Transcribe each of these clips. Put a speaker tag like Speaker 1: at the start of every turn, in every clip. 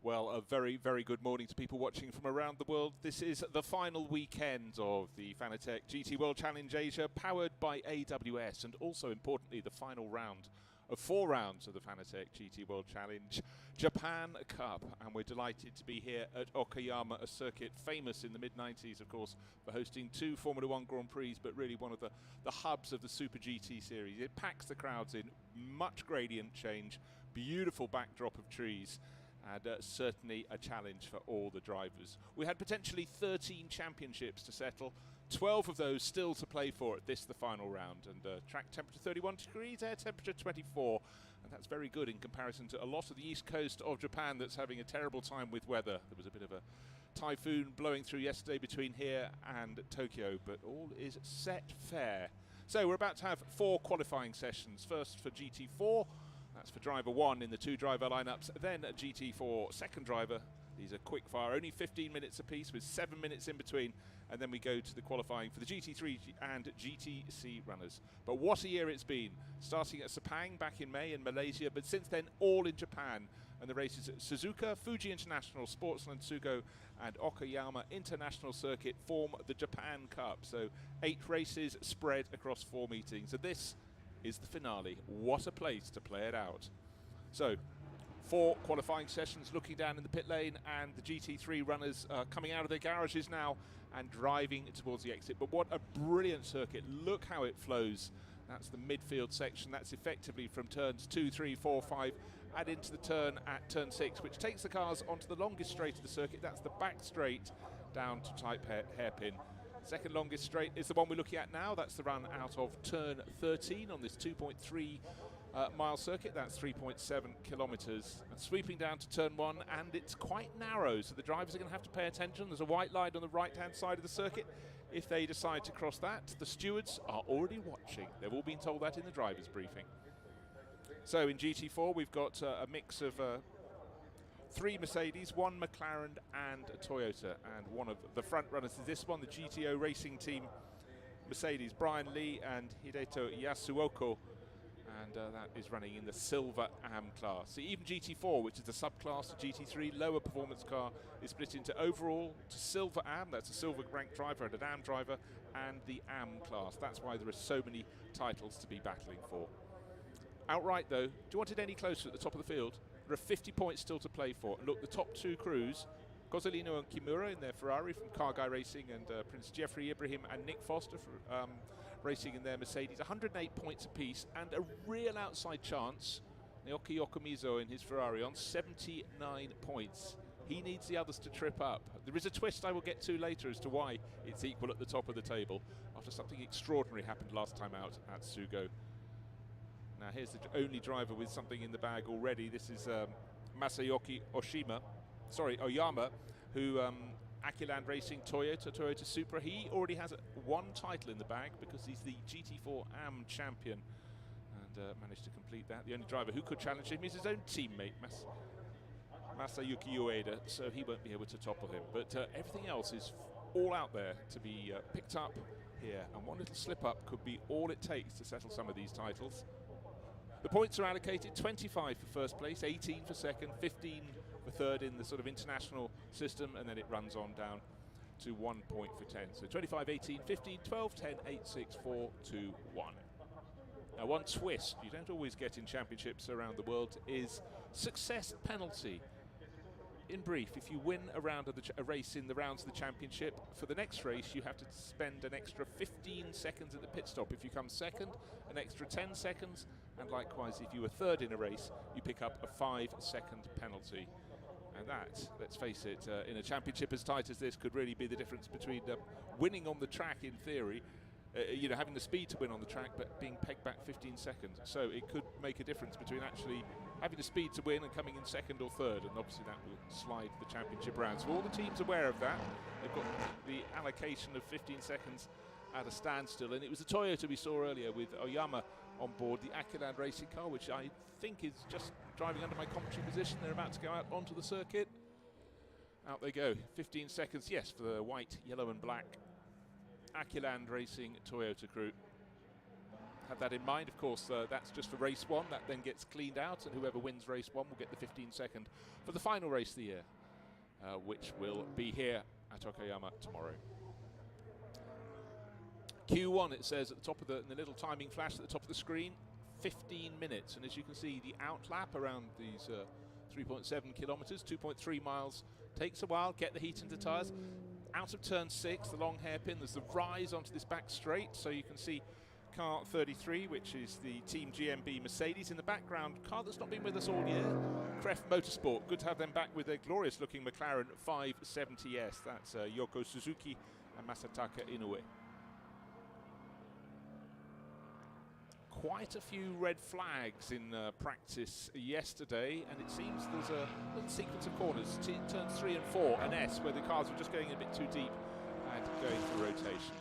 Speaker 1: Well, a very, very good morning to people watching from around the world. This is the final weekend of the Fanatec GT World Challenge Asia, powered by AWS, and also, importantly, the final round of 4 rounds of the Fanatec GT World Challenge Japan Cup. And we're delighted to be here at Okayama, a circuit famous in the mid-90s, of course, for hosting 2 Formula 1 Grand Prix, but really one of the hubs of the Super GT series. It packs the crowds in, much gradient change, beautiful backdrop of trees, and certainly a challenge for all the drivers. We had potentially 13 championships to settle, 12 of those still to play for at this, the final round, and track temperature 31 degrees, air temperature 24, and that's very good in comparison to a lot of the east coast of Japan that's having a terrible time with weather. There was a bit of a typhoon blowing through yesterday between here and Tokyo, but all is set fair. So we're about to have 4 qualifying sessions, first for GT4, that's for driver 1 in the 2 driver lineups, then a GT4 second driver. These are quick fire, only 15 minutes apiece with 7 minutes in between, and then we go to the qualifying for the GT3 and GTC runners. But what a year it's been, starting at Sepang back in May in Malaysia, but since then all in Japan, and the races at Suzuka, Fuji International, Sportsland Sugo and Okayama International Circuit form the Japan Cup. So 8 races spread across 4 meetings, and this is the finale. What a place to play it out. So 4 qualifying sessions, looking down in the pit lane, and the GT3 runners coming out of their garages now and driving towards the exit. But what a brilliant circuit. Look how it flows. That's the midfield section. That's effectively from turns 2, 3, 4, 5 and into the turn at turn 6, which takes the cars onto the longest straight of the circuit. That's the back straight down to type hairpin. Second longest straight is the one we're looking at now. That's the run out of turn 13 on this 2.3 mile circuit. That's 3.7 kilometres. And sweeping down to turn 1, and it's quite narrow, so the drivers are going to have to pay attention. There's a white line on the right-hand side of the circuit. If they decide to cross that, the stewards are already watching. They've all been told that in the driver's briefing. So in GT4, we've got a mix of 3 Mercedes, 1 McLaren and a Toyota, and one of the front runners is this one, the GTO racing team Mercedes, Brian Lee and Hideto Yasuoka, and that is running in the silver AM class. So even GT4, which is the subclass of GT3, lower performance car, is split into overall to silver AM, that's a silver rank driver and an AM driver, and the AM class. That's why there are so many titles to be battling for. Outright though, do you want it any closer at the top of the field? There are 50 points still to play for. And look, the top 2 crews, Kozolino and Kimura in their Ferrari from Car Guy Racing, and Prince Jeffrey Ibrahim and Nick Foster for, racing in their Mercedes. 108 points apiece, and a real outside chance, Naoki Yokomizo in his Ferrari on 79 points. He needs the others to trip up. There is a twist I will get to later as to why it's equal at the top of the table, after something extraordinary happened last time out at Sugo. Now here's the only driver with something in the bag already. This is Masayuki Oyama, who Akiland Racing Toyota Supra. He already has 1 title in the bag because he's the GT4 AM champion, and managed to complete that. The only driver who could challenge him is his own teammate, Masayuki Ueda, so he won't be able to topple him. But everything else is all out there to be picked up here, and one little slip-up could be all it takes to settle some of these titles. The points are allocated: 25 for first place, 18 for second, 15 for third in the sort of international system, and then it runs on down to 1 point for 10. So 25, 18, 15, 12, 10, 8, 6, 4, 2, 1. Now one twist you don't always get in championships around the world is success penalty. In brief, if you win a round of a race in the rounds of the championship, for the next race you have to spend an extra 15 seconds at the pit stop. If you come second, an extra 10 seconds, and likewise if you were third in a race, you pick up a 5-second penalty. And that, let's face it, in a championship as tight as this, could really be the difference between winning on the track in theory, having the speed to win on the track, but being pegged back 15 seconds. So it could make a difference between actually having the speed to win and coming in second or third, and obviously that will slide the championship round. So all the teams aware of that. They've got the allocation of 15 seconds at a standstill, and it was the Toyota we saw earlier with Oyama on board, the Akiland racing car, which I think is just driving under my commentary position. They're about to go out onto the circuit. Out they go. 15 seconds, yes, for the white, yellow and black Akiland Racing Toyota crew. have that in mind. Of course, that's just for race 1. That then gets cleaned out, and whoever wins race 1 will get the 15-second for the final race of the year, which will be here at Okayama tomorrow. Q1, it says at the top of the little timing flash at the top of the screen, 15 minutes. And as you can see, the outlap around these 3.7 kilometers, 2.3 miles, takes a while. Get the heat into tyres. Out of turn 6, the long hairpin, there's the rise onto this back straight. So you can see car 33, which is the Team GMB Mercedes in the background. Car that's not been with us all year, SRO Motorsport. Good to have them back with their glorious-looking McLaren 570S. That's Yoko Suzuki and Masataka Inoue. Quite a few red flags in practice yesterday, and it seems there's a little sequence of corners, turns 3 and 4, an S, where the cars were just going a bit too deep and going through rotation.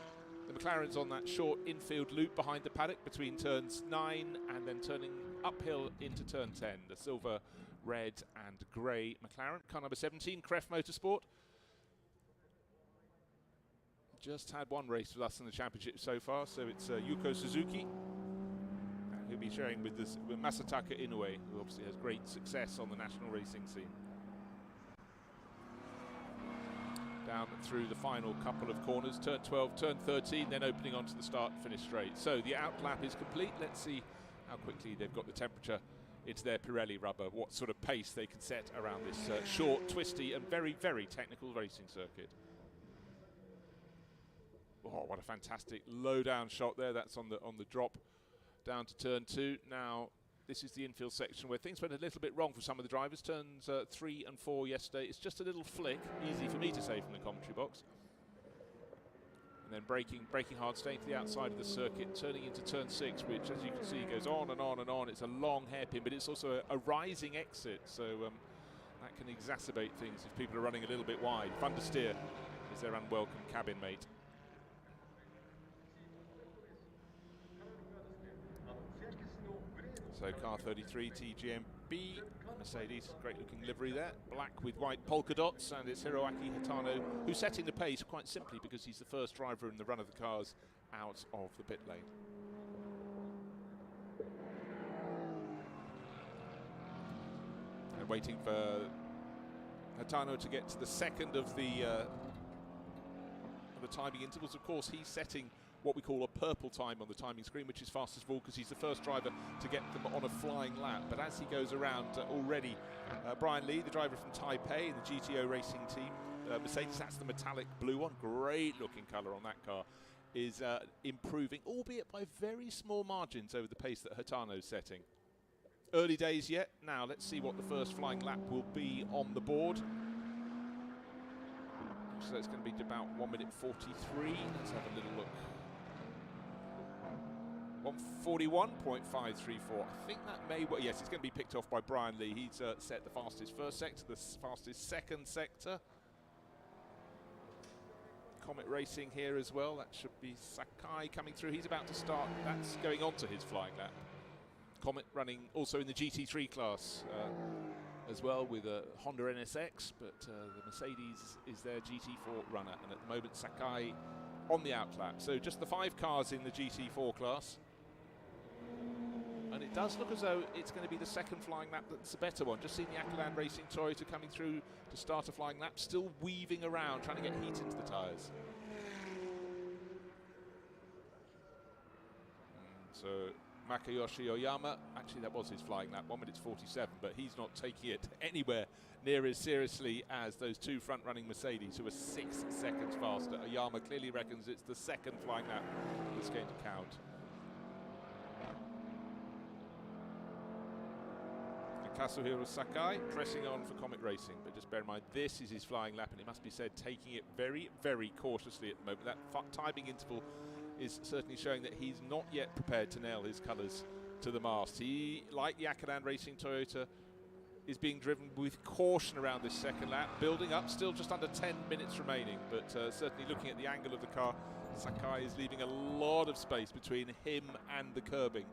Speaker 1: The McLaren's on that short infield loop behind the paddock between turns 9 and then turning uphill into turn 10. The silver, red and grey McLaren. Car number 17, SRO Motorsport. Just had one race with us in the championship so far, so it's Yuko Suzuki. He'll be sharing with Masataka Inoue, who obviously has great success on the national racing scene. Down through the final couple of corners, turn 12, turn 13, then opening onto the start and finish straight. So the outlap is complete. Let's see how quickly they've got the temperature into their Pirelli rubber, what sort of pace they can set around this short, twisty and very, very technical racing circuit. Oh, what a fantastic low-down shot there. That's on the drop down to turn 2. Now, this is the infield section where things went a little bit wrong for some of the drivers. Turns 3 and 4 yesterday. It's just a little flick, easy for me to say from the commentary box. And then braking hard, staying to the outside of the circuit, turning into turn 6, which, as you can see, goes on and on and on. It's a long hairpin, but it's also a rising exit, so that can exacerbate things if people are running a little bit wide. Fun to steer is their unwelcome cabin mate. So car 33 TGMB Mercedes, great looking livery there, black with white polka dots, and it's Hiroaki Hitano who's setting the pace quite simply because he's the first driver in the run of the cars out of the pit lane. And waiting for Hitano to get to the second of the timing intervals. Of course, he's setting what we call a purple time on the timing screen, which is fastest of all because he's the first driver to get them on a flying lap. But as he goes around already, Brian Lee, the driver from Taipei in the GTO racing team, Mercedes, that's the metallic blue one, great looking colour on that car, is improving, albeit by very small margins over the pace that Hitano's setting. Early days yet. Now let's see what the first flying lap will be on the board. So it's going to be about 1 minute 43. Let's have a little look. 141.534. I think that may, well, yes, it's going to be picked off by Brian Lee. He's set the fastest first sector, the fastest second sector. Comet Racing here as well. That should be Sakai coming through. He's about to start. That's going on to his flying lap. Comet running also in the GT3 class as well with a Honda NSX, but the Mercedes is their GT4 runner, and at the moment Sakai on the outlap. So just the 5 cars in the GT4 class. And it does look as though it's going to be the second flying lap that's a better one. Just seen the Akalan Racing Toyota coming through to start a flying lap, still weaving around, trying to get heat into the tyres. So Makayoshi Oyama, actually that was his flying lap, 1 minute 47, but he's not taking it anywhere near as seriously as those 2 front-running Mercedes who are 6 seconds faster. Oyama clearly reckons it's the second flying lap that's going to count. Kazuhiro Sakai pressing on for Comet Racing, but just bear in mind this is his flying lap, and it must be said taking it very, very cautiously at the moment. That timing interval is certainly showing that he's not yet prepared to nail his colours to the mast. He, like the Akalan Racing Toyota, is being driven with caution around this second lap, building up, still just under 10 minutes remaining, but certainly looking at the angle of the car, Sakai is leaving a lot of space between him and the curbing.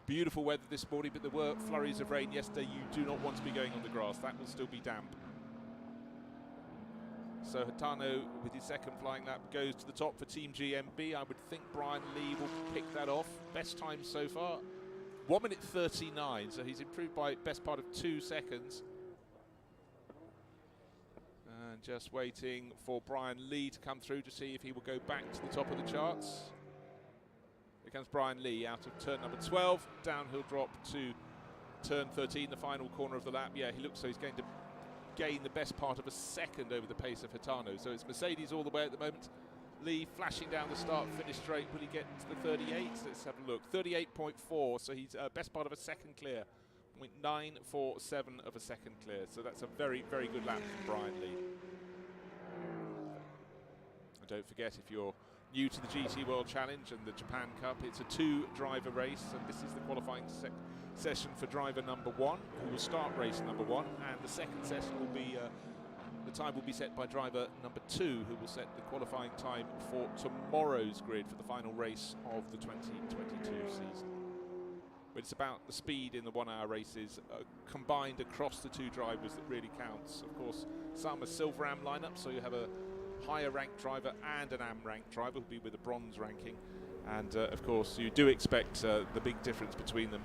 Speaker 1: Beautiful weather this morning, but there were flurries of rain yesterday. You do not want to be going on the grass. That will still be damp. So Hitano, with his second flying lap, goes to the top for Team GMB. I would think Brian Lee will pick that off. Best time so far, 1 minute 39, so he's improved by best part of 2 seconds. And just waiting for Brian Lee to come through to see if he will go back to the top of the charts. Here comes Brian Lee out of turn number 12, downhill drop to turn 13, the final corner of the lap. Yeah, he looks so he's going to gain the best part of a second over the pace of Hitano. So it's Mercedes all the way at the moment. Lee flashing down the start-finish straight. Will he get to the 38? Let's have a look. 38.4, so he's best part of a second clear. 0.947 of a second clear. So that's a very, very good lap from Brian Lee. And don't forget, if you're new to the GT World Challenge and the Japan Cup, it's a 2-driver race, and this is the qualifying session for driver number 1, who will start race number 1, and the second session will be the time will be set by driver number 2, who will set the qualifying time for tomorrow's grid for the final race of the 2022 season. But it's about the speed in the 1-hour races combined across the 2 drivers that really counts. Of course, some are silver AM lineup, so you have a higher ranked driver and an AM ranked driver who'll be with a bronze ranking, and of course you do expect the big difference between them.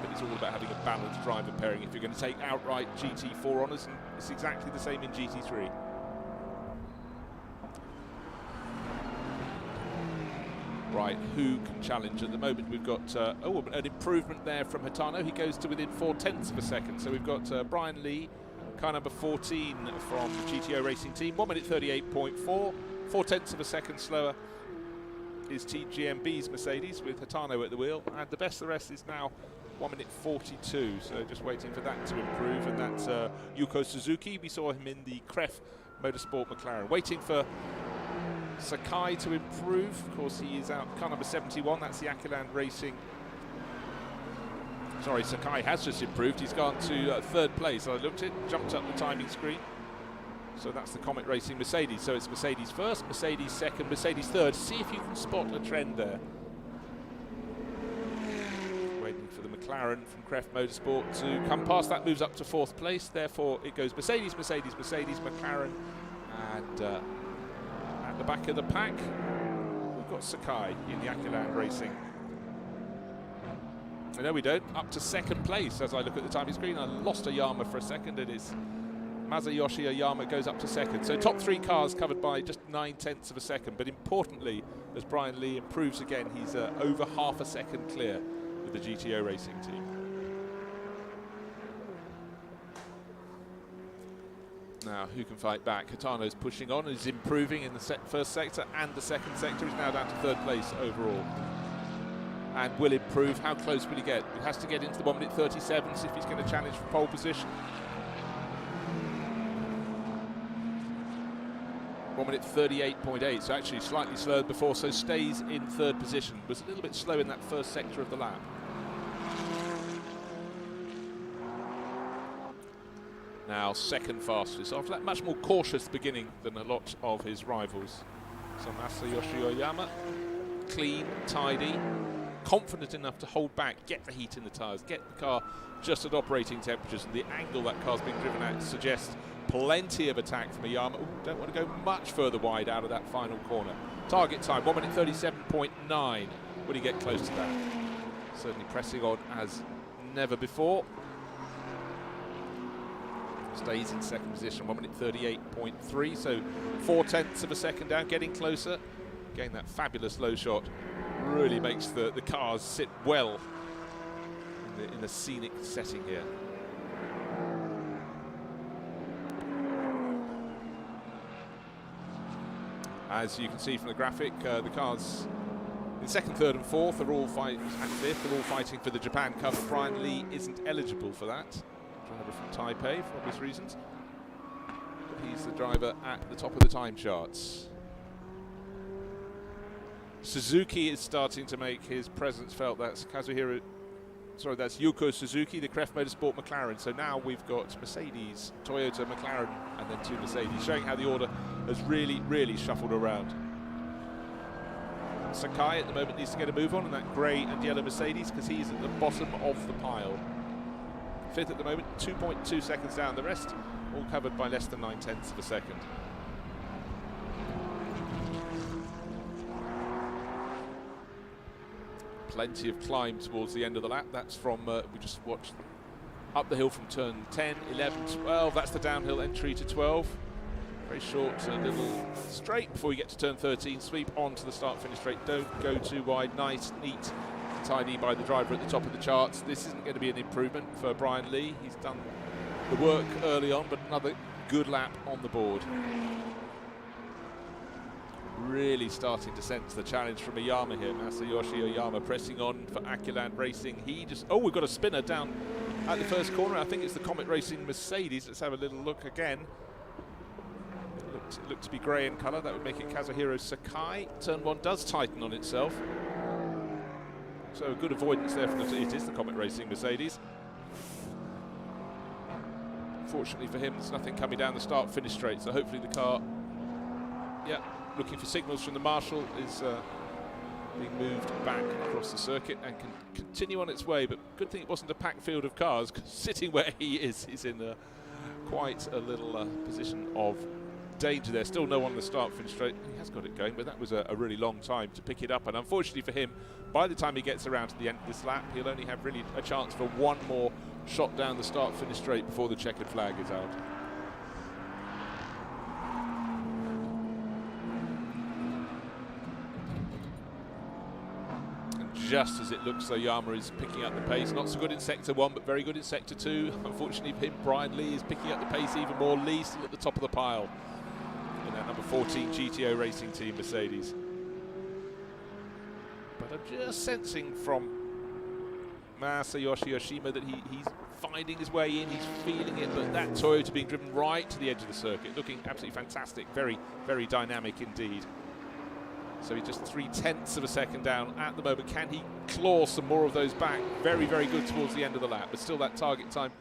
Speaker 1: But it's all about having a balanced driver pairing if you're going to take outright GT4 honours, and it's exactly the same in GT3. Right, who can challenge? At the moment we've got an improvement there from Hitano. He goes to within 0.4 of a second. So we've got Brian Lee, car number 14 from the GTO Racing Team, 1 minute 38.4, 0.4 of a second slower is Team GMB's Mercedes with Hitano at the wheel, and the best of the rest is now 1 minute 42, so just waiting for that to improve, and that's Yuko Suzuki. We saw him in the GT4 Motorsport McLaren. Waiting for Sakai to improve. Of course, he is out car number 71, that's the Akiland Racing. Sorry, Sakai has just improved. He's gone to 3rd place. I looked at it, jumped up the timing screen. So that's the Comet Racing Mercedes. So it's Mercedes first, Mercedes second, Mercedes third. See if you can spot a trend there. Waiting for the McLaren from GT4 Motorsport to come past. That moves up to 4th place. Therefore, it goes Mercedes, Mercedes, Mercedes, McLaren, and at the back of the pack, we've got Sakai in the Akiland Racing. No, we don't. Up to 2nd place as I look at the timing screen. I lost Oyama for a second. It is Masayoshi Oyama goes up to 2nd. So top 3 cars covered by just 0.9 of a second. But importantly, as Brian Lee improves again, he's over half a second clear with the GTO Racing Team. Now, who can fight back? Hitano's pushing on, is improving in the first sector and the second sector. He's now down to 3rd place overall. And will improve. How close will he get? He has to get into the 1 minute 37s if he's going to challenge for pole position. 1 minute 38.8, so actually slightly slower before, so stays in 3rd position. Was a little bit slow in that first sector of the lap. Now 2nd fastest, after that much more cautious beginning than a lot of his rivals. So Masayoshi Oyama, clean, tidy, confident enough to hold back, get the heat in the tyres, get the car just at operating temperatures, and the angle that car's being driven at suggests plenty of attack from Oyama. Ooh, don't want to go much further wide out of that final corner. Target time, 1 minute 37.9. Will he get close to that? Certainly pressing on as never before. Stays in 2nd position, 1 minute 38.3, so 0.4 of a second down, getting closer. Again, that fabulous low shot really makes the cars sit well in the scenic setting here. As you can see from the graphic, the cars in 2nd, 3rd and 4th are all fighting, and 5th are all fighting for the Japan Cup. Brian Lee isn't eligible for that. Driver from Taipei for obvious reasons. But he's the driver at the top of the time charts. Suzuki is starting to make his presence felt. That's that's Yuko Suzuki, the GT4 Motorsport McLaren. So now we've got Mercedes, Toyota, McLaren, and then 2 Mercedes, showing how the order has really, really shuffled around. Sakai at the moment needs to get a move on in that grey and yellow Mercedes because he's at the bottom of the pile. 5th at the moment, 2.2 seconds down. The rest all covered by less than 9/10 of a second. Plenty of climb towards the end of the lap. That's from, we just watched up the hill from turn 10, 11, 12. That's the downhill entry to 12. Very short, little straight before you get to turn 13. Sweep onto the start-finish straight. Don't go too wide. Nice, neat, tidy by the driver at the top of the charts. This isn't going to be an improvement for Brian Lee. He's done the work early on, but another good lap on the board. Really starting to sense the challenge from Okayama here. Masayoshi Okayama pressing on for Akiland Racing. He just, oh, we've got a spinner down at the first corner. I think it's the Comet Racing Mercedes. Let's have a little look again. It looked to be grey in colour. That would make it Kazuhiro Sakai. Turn 1 does tighten on itself. So a good avoidance there from it is the Comet Racing Mercedes. Fortunately for him, there's nothing coming down the start-finish straight, so hopefully the car, yeah, looking for signals from the marshal, is being moved back across the circuit and can continue on its way. But good thing it wasn't a packed field of cars, because sitting where he is, he's in quite a little position of danger there. Still no one on the start-finish straight. He has got it going, but that was a really long time to pick it up. And unfortunately for him, by the time he gets around to the end of this lap, he'll only have really a chance for one more shot down the start-finish straight before the checkered flag is out. And just as it looks, Okayama is picking up the pace. Not so good in Sector 1, but very good in Sector 2. Unfortunately for him, Brian Lee is picking up the pace even more. Lee still at the top of the pile in that number 14 GTO Racing Team Mercedes. But I'm just sensing from Masayoshi Yoshima that he's finding his way in, he's feeling it, but that Toyota being driven right to the edge of the circuit, looking absolutely fantastic, very, very dynamic indeed. So he's just 0.3 of a second down at the moment. Can he claw some more of those back? Very, very good towards the end of the lap, but still that target time,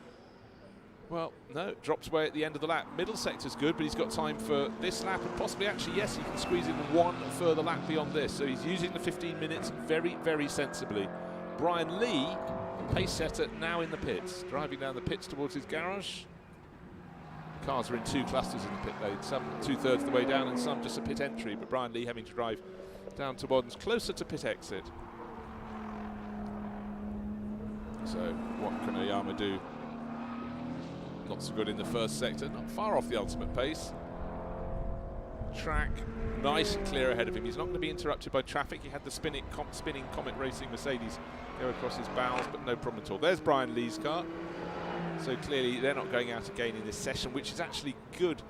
Speaker 1: well, no, drops away at the end of the lap. Middle sector's good, but he's got time for this lap, and possibly, actually, yes, he can squeeze in one further lap beyond this. So he's using the 15 minutes very, very sensibly. Brian Lee, pace setter, now in the pits, driving down the pits towards his garage. Cars are in two clusters in the pit lane, some 2/3 of the way down and some just a pit entry, but Brian Lee having to drive down towards closer to pit exit. So what can Okayama do? Not so good in the first sector, not far off the ultimate pace. Track nice and clear ahead of him. He's not going to be interrupted by traffic. He had the spinning Comet Racing Mercedes go across his bows, but no problem at all. There's Brian Lee's car. So clearly they're not going out again in this session, which is actually good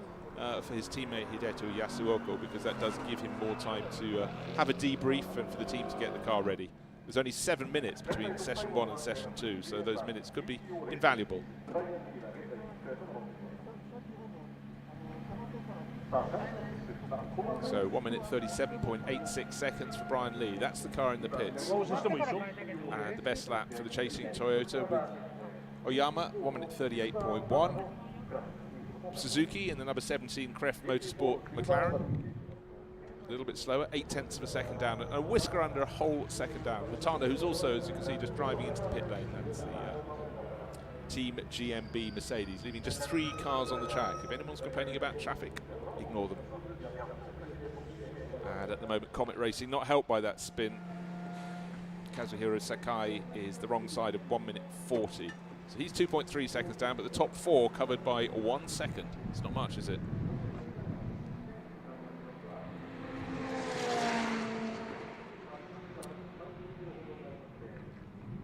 Speaker 1: for his teammate Hideto Yasuoka, because that does give him more time to have a debrief and for the team to get the car ready. There's only 7 minutes between Session 1 and Session 2, so those minutes could be invaluable. So 1 minute 37.86 seconds for Brian Lee. That's the car in the pits. And the best lap for the chasing Toyota with Okayama, 1 minute 38.1. Suzuki in the number 17 Kref Motorsport McLaren. A little bit slower, 0.8 of a second down, and a whisker under a whole second down. Matano, who's also, as you can see, just driving into the pit lane. That's the Team GMB Mercedes, leaving just 3 cars on the track. If anyone's complaining about traffic, ignore them. And at the moment, Comet Racing not helped by that spin. Kazuhiro Sakai is the wrong side of 1 minute 40. So he's 2.3 seconds down, but the top 4 covered by 1 second. It's not much, is it?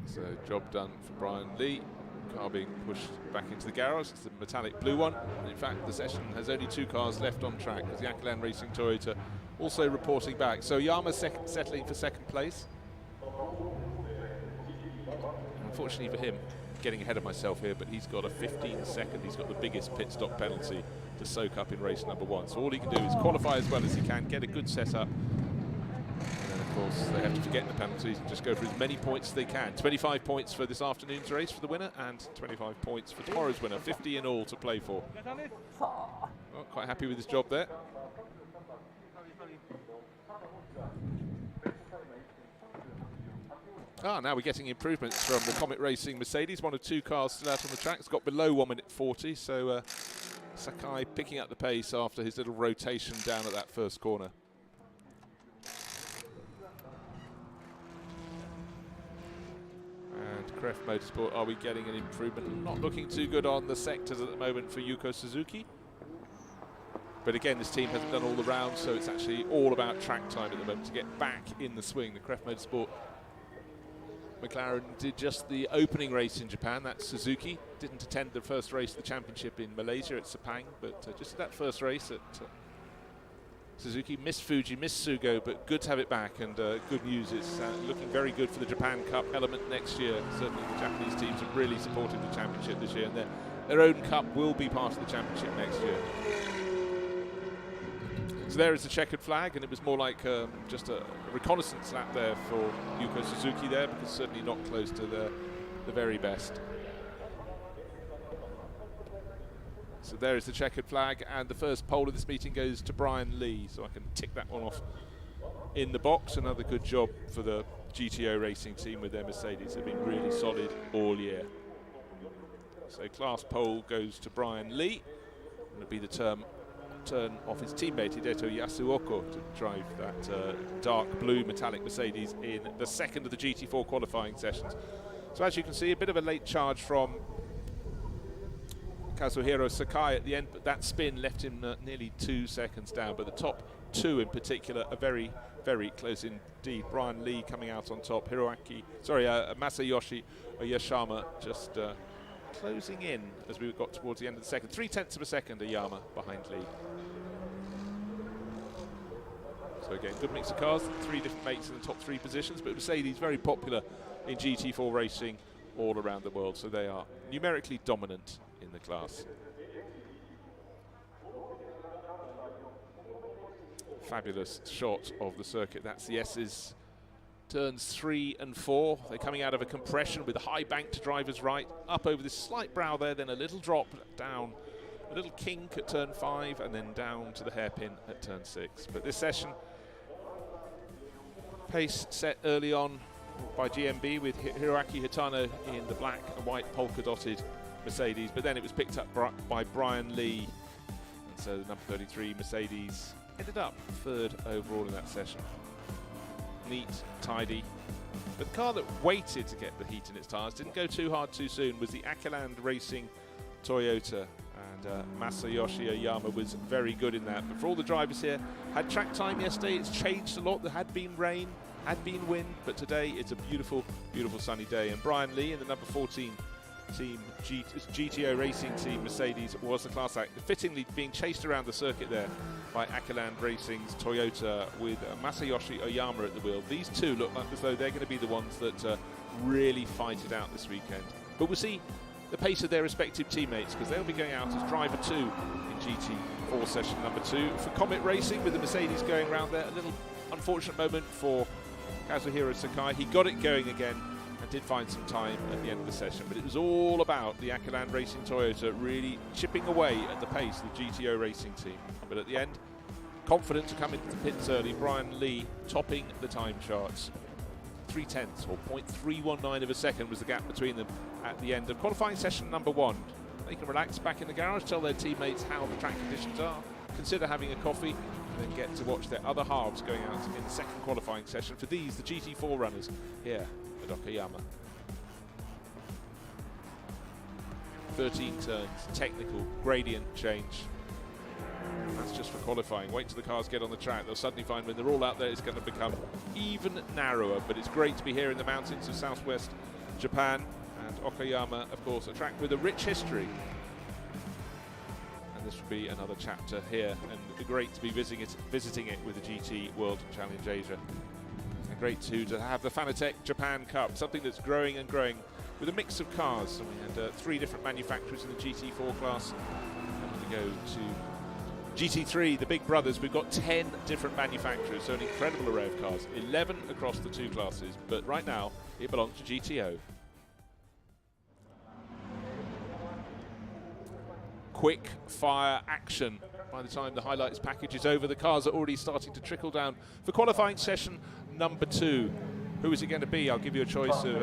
Speaker 1: So job done for Brian Lee. Car being pushed back into the garage. It's the metallic blue one. And in fact, the session has only 2 cars left on track, because the Akiland Racing Toyota also reporting back. So Okayama settling for 2nd place. Unfortunately for him, getting ahead of myself here, but he's got a 15-second. He's got the biggest pit stop penalty to soak up in race number 1. So all he can do is qualify as well as he can, get a good setup. And then, of course, they have to forget the penalties and just go for as many points as they can. 25 points for this afternoon's race for the winner, and 25 points for tomorrow's winner. 50 in all to play for. Well, quite happy with his job there. Now we're getting improvements from the Comet Racing Mercedes. 1 of 2 cars still out on the track. It's got below 1 minute 40, so Sakai picking up the pace after his little rotation down at that first corner. And Kref Motorsport, are we getting an improvement? Not looking too good on the sectors at the moment for Yuko Suzuki. But again, this team hasn't done all the rounds, so it's actually all about track time at the moment to get back in the swing. The Kref Motorsport McLaren did just the opening race in Japan. That's Suzuki. Didn't attend the first race of the championship in Malaysia at Sepang, but just that first race at Suzuki. Missed Fuji, missed Sugo, but good to have it back, and good news, it's looking very good for the Japan Cup element next year. Certainly the Japanese teams have really supported the championship this year, and their own cup will be part of the championship next year. So there is the checkered flag, and it was more like just a reconnaissance lap there for Yuko Suzuki there, because certainly not close to the very best. So there is the checkered flag, and the first pole of this meeting goes to Brian Lee, so I can tick that one off in the box. Another good job for the GTO racing team with their Mercedes. They've been really solid all year. So class pole goes to Brian Lee. It'll be the turn off his teammate Hideto Yasuoka to drive that dark blue metallic Mercedes in the second of the GT4 qualifying sessions. So as you can see, a bit of a late charge from Kazuhiro Sakai at the end, but that spin left him nearly 2 seconds down. But the top two in particular are very, very close indeed. Brian Lee coming out on top, Masayoshi Oyashima just closing in as we got towards the end of the second. 0.3 of a second, Oyama behind Lee. So again, good mix of cars, 3 different mates in the top 3 positions, but Mercedes very popular in GT4 racing all around the world, so they are numerically dominant in the class. Fabulous shot of the circuit. That's the S's. Turns 3 and 4. They're coming out of a compression with a high bank to driver's right, up over this slight brow there, then a little drop down, a little kink at turn 5, and then down to the hairpin at turn 6. But this session, pace set early on by GMB with Hiroaki Hitano in the black and white polka-dotted Mercedes, but then it was picked up by Brian Lee, and so the number 33 Mercedes ended up 3rd overall in that session. Neat, tidy, but the car that waited to get the heat in its tyres, didn't go too hard too soon, was the Akaland Racing Toyota, and Masayoshi Oyama was very good in that. But for all the drivers here, had track time yesterday. It's changed a lot. There had been rain, had been wind, but today it's a beautiful, beautiful sunny day. And Brian Lee in the number 14 team, GTO racing team Mercedes, was the class act, fittingly being chased around the circuit there by Akaland Racing's Toyota with Masayoshi Oyama at the wheel. These two look like as though they're going to be the ones that really fight it out this weekend. But we'll see the pace of their respective teammates, because they'll be going out as driver 2 in GT4 session number 2 for Comet Racing, with the Mercedes going around there. A little unfortunate moment for Kazuhiro Sakai. He got it going again and did find some time at the end of the session, but it was all about the Akaland Racing Toyota really chipping away at the pace of the GTO racing team. But at the end, confident to come into the pits early, Brian Lee topping the time charts. 0.3 or 0.319 of a second was the gap between them at the end of qualifying session number 1. They can relax back in the garage, tell their teammates how the track conditions are, consider having a coffee, and then get to watch their other halves going out in the second qualifying session for these, the GT4 runners here at Okayama. 13 turns, technical, gradient change. That's just for qualifying. Wait till the cars get on the track. They'll suddenly find when they're all out there, it's going to become even narrower. But it's great to be here in the mountains of southwest Japan. And Okayama, of course, a track with a rich history. And this will be another chapter here. And great to be visiting it with the GT World Challenge Asia. And great too to have the Fanatec Japan Cup, something that's growing and growing with a mix of cars. And we had 3 different manufacturers in the GT4 class. And we go to GT3, the big brothers. We've got 10 different manufacturers, so an incredible array of cars, 11 across the 2 classes, but right now it belongs to GTO. Quick fire action. By the time the highlights package is over, the cars are already starting to trickle down for qualifying session number 2. Who is it going to be? I'll give you a choice of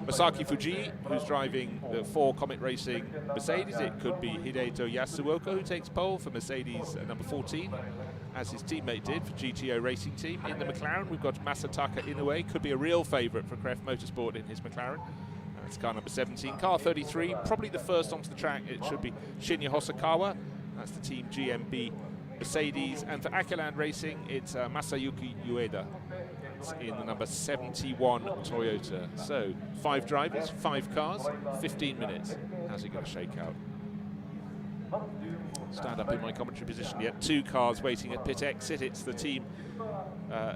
Speaker 1: Masaki Fujii, who's driving the 4 Comet Racing Mercedes. It could be Hideto Yasuoka, who takes pole for Mercedes number 14, as his teammate did for GTO Racing Team. In the McLaren, we've got Masataka Inoue, could be a real favourite for KREF Motorsport in his McLaren. That's car number 17. Car 33, probably the first onto the track, it should be Shinya Hosokawa. That's the Team GMB Mercedes. And for Akiland Racing, it's Masayuki Ueda. It's in the number 71 Toyota. So 5 drivers, 5 cars, 15 minutes. How's it going to shake out? Stand up in my commentary position yet. 2 cars waiting at pit exit. It's the team,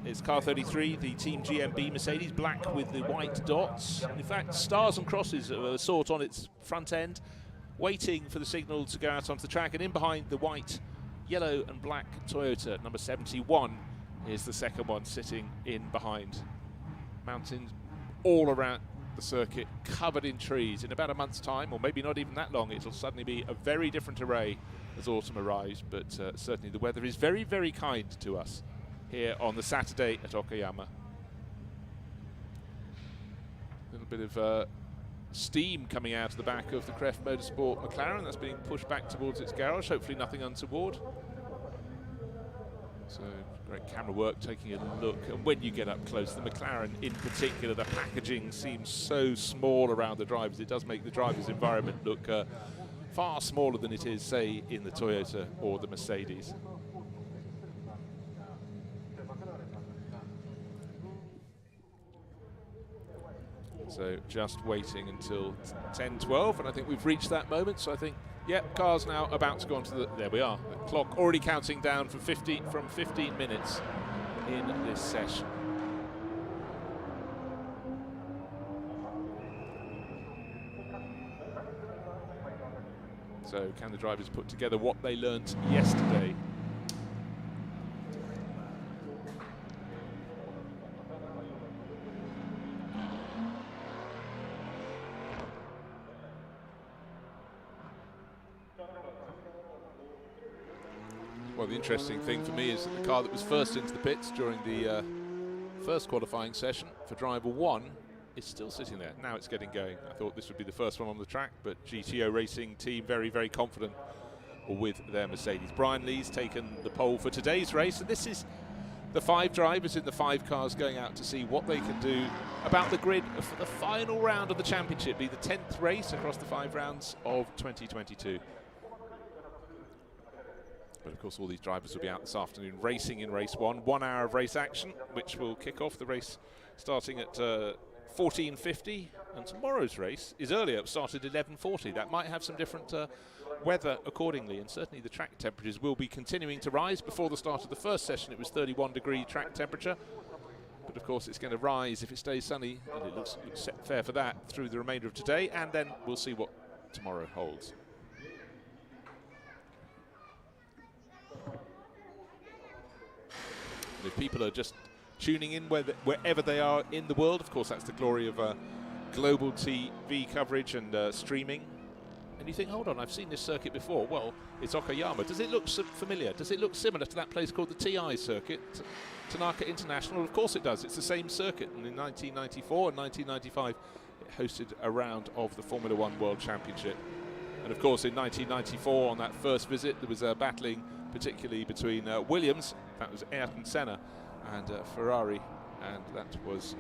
Speaker 1: it's car 33, the Team GMB Mercedes, black with the white dots. In fact, stars and crosses of a sort on its front end, waiting for the signal to go out onto the track. And in behind the white, yellow and black Toyota, number 71, is the second one sitting in behind. Mountains all around the circuit, covered in trees. In about a month's time, or maybe not even that long, it'll suddenly be a very different array as autumn arrives, but certainly the weather is very, very kind to us here on the Saturday at Okayama. A little bit of steam coming out of the back of the KREF Motorsport McLaren that's being pushed back towards its garage, hopefully nothing untoward. So great camera work, taking a look, and when you get up close, the McLaren in particular, the packaging seems so small around the drivers. It does make the driver's environment look far smaller than it is, say, in the Toyota or the Mercedes. So just waiting until 10:12, and I think we've reached that moment. So I think, yeah, cars now about to go onto the, there we are. The clock already counting down from 15 minutes in this session. So can the drivers put together what they learnt yesterday? Well, the interesting thing for me is that the car that was first into the pits during the first qualifying session for driver 1 is still sitting there. Now it's getting going. I thought this would be the first one on the track, but GTO Racing Team very, very confident with their Mercedes. Brian Lee's taken the pole for today's race, and this is the 5 drivers in the 5 cars going out to see what they can do about the grid for the final round of the championship, be the 10th race across the 5 rounds of 2022. But of course all these drivers will be out this afternoon racing in race 1. 1 hour of race action, which will kick off the race starting at 14:50, and tomorrow's race is earlier. It started at 11:40. That might have some different weather accordingly, and certainly the track temperatures will be continuing to rise. Before the start of the first session it was 31-degree track temperature, but of course it's going to rise if it stays sunny, and it looks set fair for that through the remainder of today, and then we'll see what tomorrow holds. And if people are just tuning in wherever they are in the world, of course that's the glory of global TV coverage and streaming. And you think, hold on, I've seen this circuit before. Well, it's Okayama. Does it look familiar? Does it look similar to that place called the TI circuit, Tanaka International? Of course it does. It's the same circuit. And in 1994 and 1995, it hosted a round of the Formula One World Championship. And of course, in 1994, on that first visit, there was battling, particularly between Williams, that was Ayrton Senna, and Ferrari, and that was,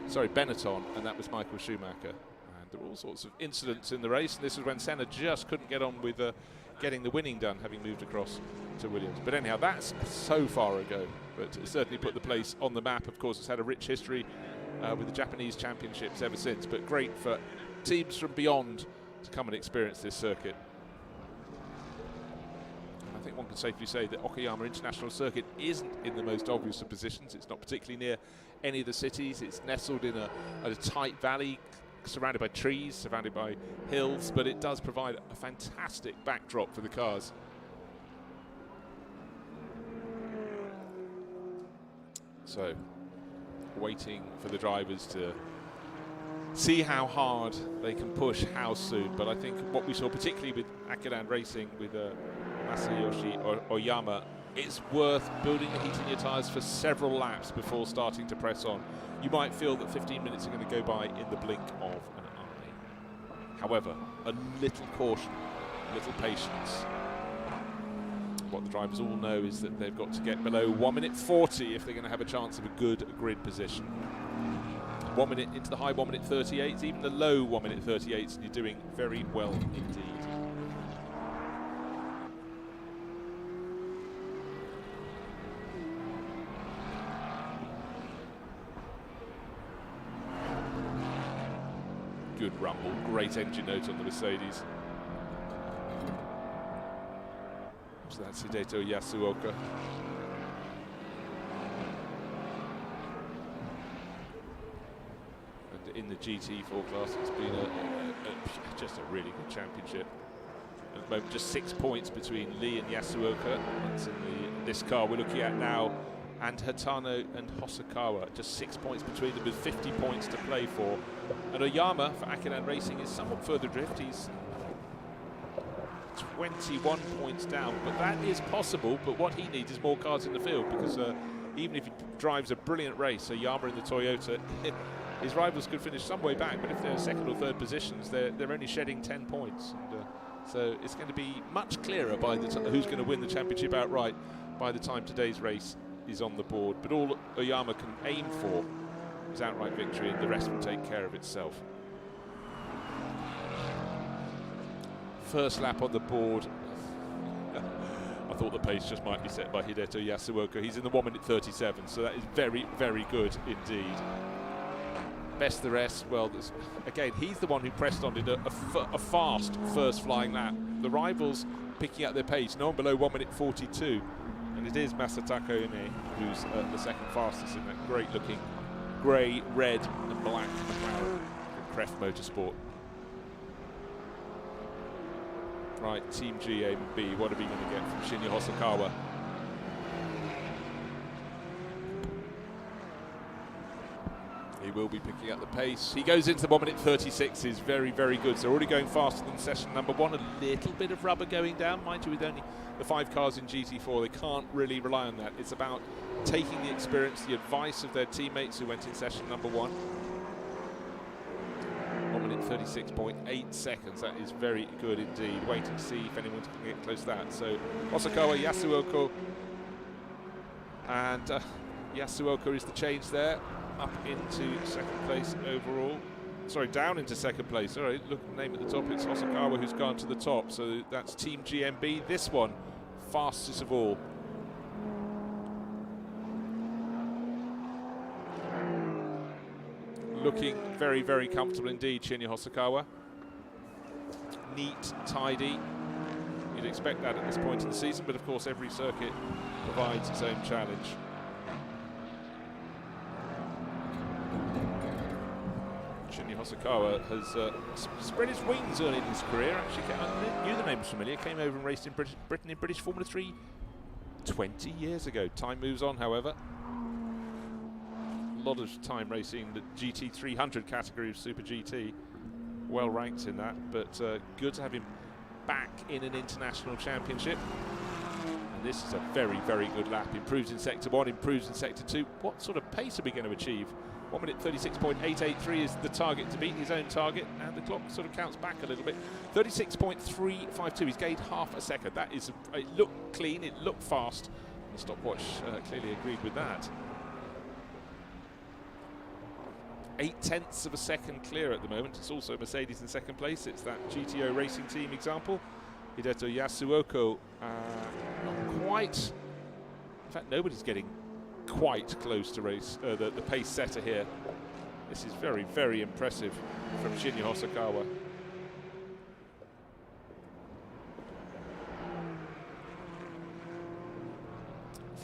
Speaker 1: sorry, Benetton, and that was Michael Schumacher. And there were all sorts of incidents in the race, and this is when Senna just couldn't get on with getting the winning done, having moved across to Williams. But anyhow, that's so far ago, but it certainly put the place on the map. Of course, it's had a rich history with the Japanese championships ever since, but great for teams from beyond to come and experience this circuit. I think one can safely say that Okayama International Circuit isn't in the most obvious of positions. It's not particularly near any of the cities. It's nestled in a tight valley, surrounded by trees, surrounded by hills, but it does provide a fantastic backdrop for the cars. So, waiting for the drivers to see how hard they can push how soon. But I think what we saw, particularly with Akiland Racing, with Masayoshi Oyama it's worth building and heating your tyres for several laps before starting to press on. You might feel that 15 minutes are going to go by in the blink of an eye. However, a little caution, a little patience. What the drivers all know is that they've got to get below 1 minute 40 if they're going to have a chance of a good grid position. 1 minute into the high 1 minute 38s, even the low 1 minute 38s, and you're doing very well indeed. Good rumble, great engine note on the Mercedes. So that's Hideto Yasuoka. And in the GT4 class, it's been just a really good championship. At the moment, just 6 points between Lee and Yasuoka. That's in this car we're looking at now. And Hatano and Hosokawa, just 6 points between them with 50 points to play for. And Oyama for Akinan Racing is somewhat further adrift. He's 21 points down, but that is possible. But what he needs is more cars in the field, because even if he drives a brilliant race, Oyama in the Toyota, his rivals could finish some way back, but if they're second or third positions, they're only shedding 10 points. And, so it's going to be much clearer by the who's going to win the championship outright by the time today's race is on the board. But all Oyama can aim for is outright victory, and the rest will take care of itself. First lap on the board. I thought the pace just might be set by Hideto Yasuoka. He's in the 1 minute 37, so that is very, very good indeed. Best the rest, well, again, he's the one who pressed on, did a fast first flying lap. The rivals picking up their pace, no one below 1 minute 42. And it is Masataka Ime who's the second fastest in that great looking grey, red and black McLaren from Kref Motorsport. Right, Team G, A and B, what are we going to get from Shinya Hosokawa? He will be picking up the pace. He goes into the 1 minute 36, is very, very good. So already going faster than session number one. A little bit of rubber going down, mind you, with only the 5 cars in GT4. They can't really rely on that. It's about taking the experience, the advice of their teammates who went in session number one. 1 minute 36.8 seconds. That is very good indeed. Waiting to see if anyone's going to get close to that. So Hosokawa, Yasuoka, and Yasuoka is the change there. Up into second place overall. Sorry, down into second place. Sorry, look at the name at the top. It's Hosokawa who's gone to the top. So that's Team GMB. This one, fastest of all. Looking very, very comfortable indeed, Shinya Hosokawa. Neat, tidy. You'd expect that at this point in the season, but of course every circuit provides its own challenge. Shinya Hosokawa has spread his wings early in his career. Actually, I knew the name was familiar. Came over and raced in Britain in British Formula 3 20 years ago. Time moves on, however. A lot of time racing the GT300 category of Super GT. Well ranked in that, but good to have him back in an international championship. And this is a very, very good lap. Improves in Sector 1, improves in Sector 2. What sort of pace are we going to achieve? 1 minute 36.883 is the target to beat, his own target, and the clock sort of counts back a little bit. 36.352, he's gained half a second. That is, it looked clean, it looked fast. The stopwatch clearly agreed with that. 0.8 of a second clear at the moment. It's also Mercedes in second place. It's that GTO Racing Team example. Hideto Yasuoka, not quite. In fact, nobody's getting quite close to race the pace setter here. This is very, very impressive from Shinya Hosokawa.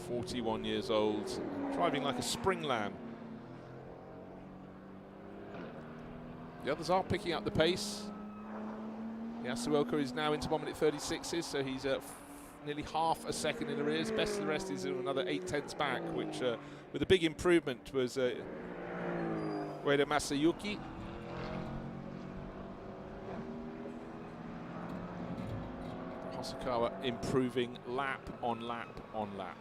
Speaker 1: "41 years old, driving like a spring lamb." The others are picking up the pace. Yasuoka is now into 1 minute 36s, so he's nearly half a second in arrears. Best of the rest is another 0.8 back, which with a big improvement was Ueda Masayuki. Hosokawa improving lap on lap on lap.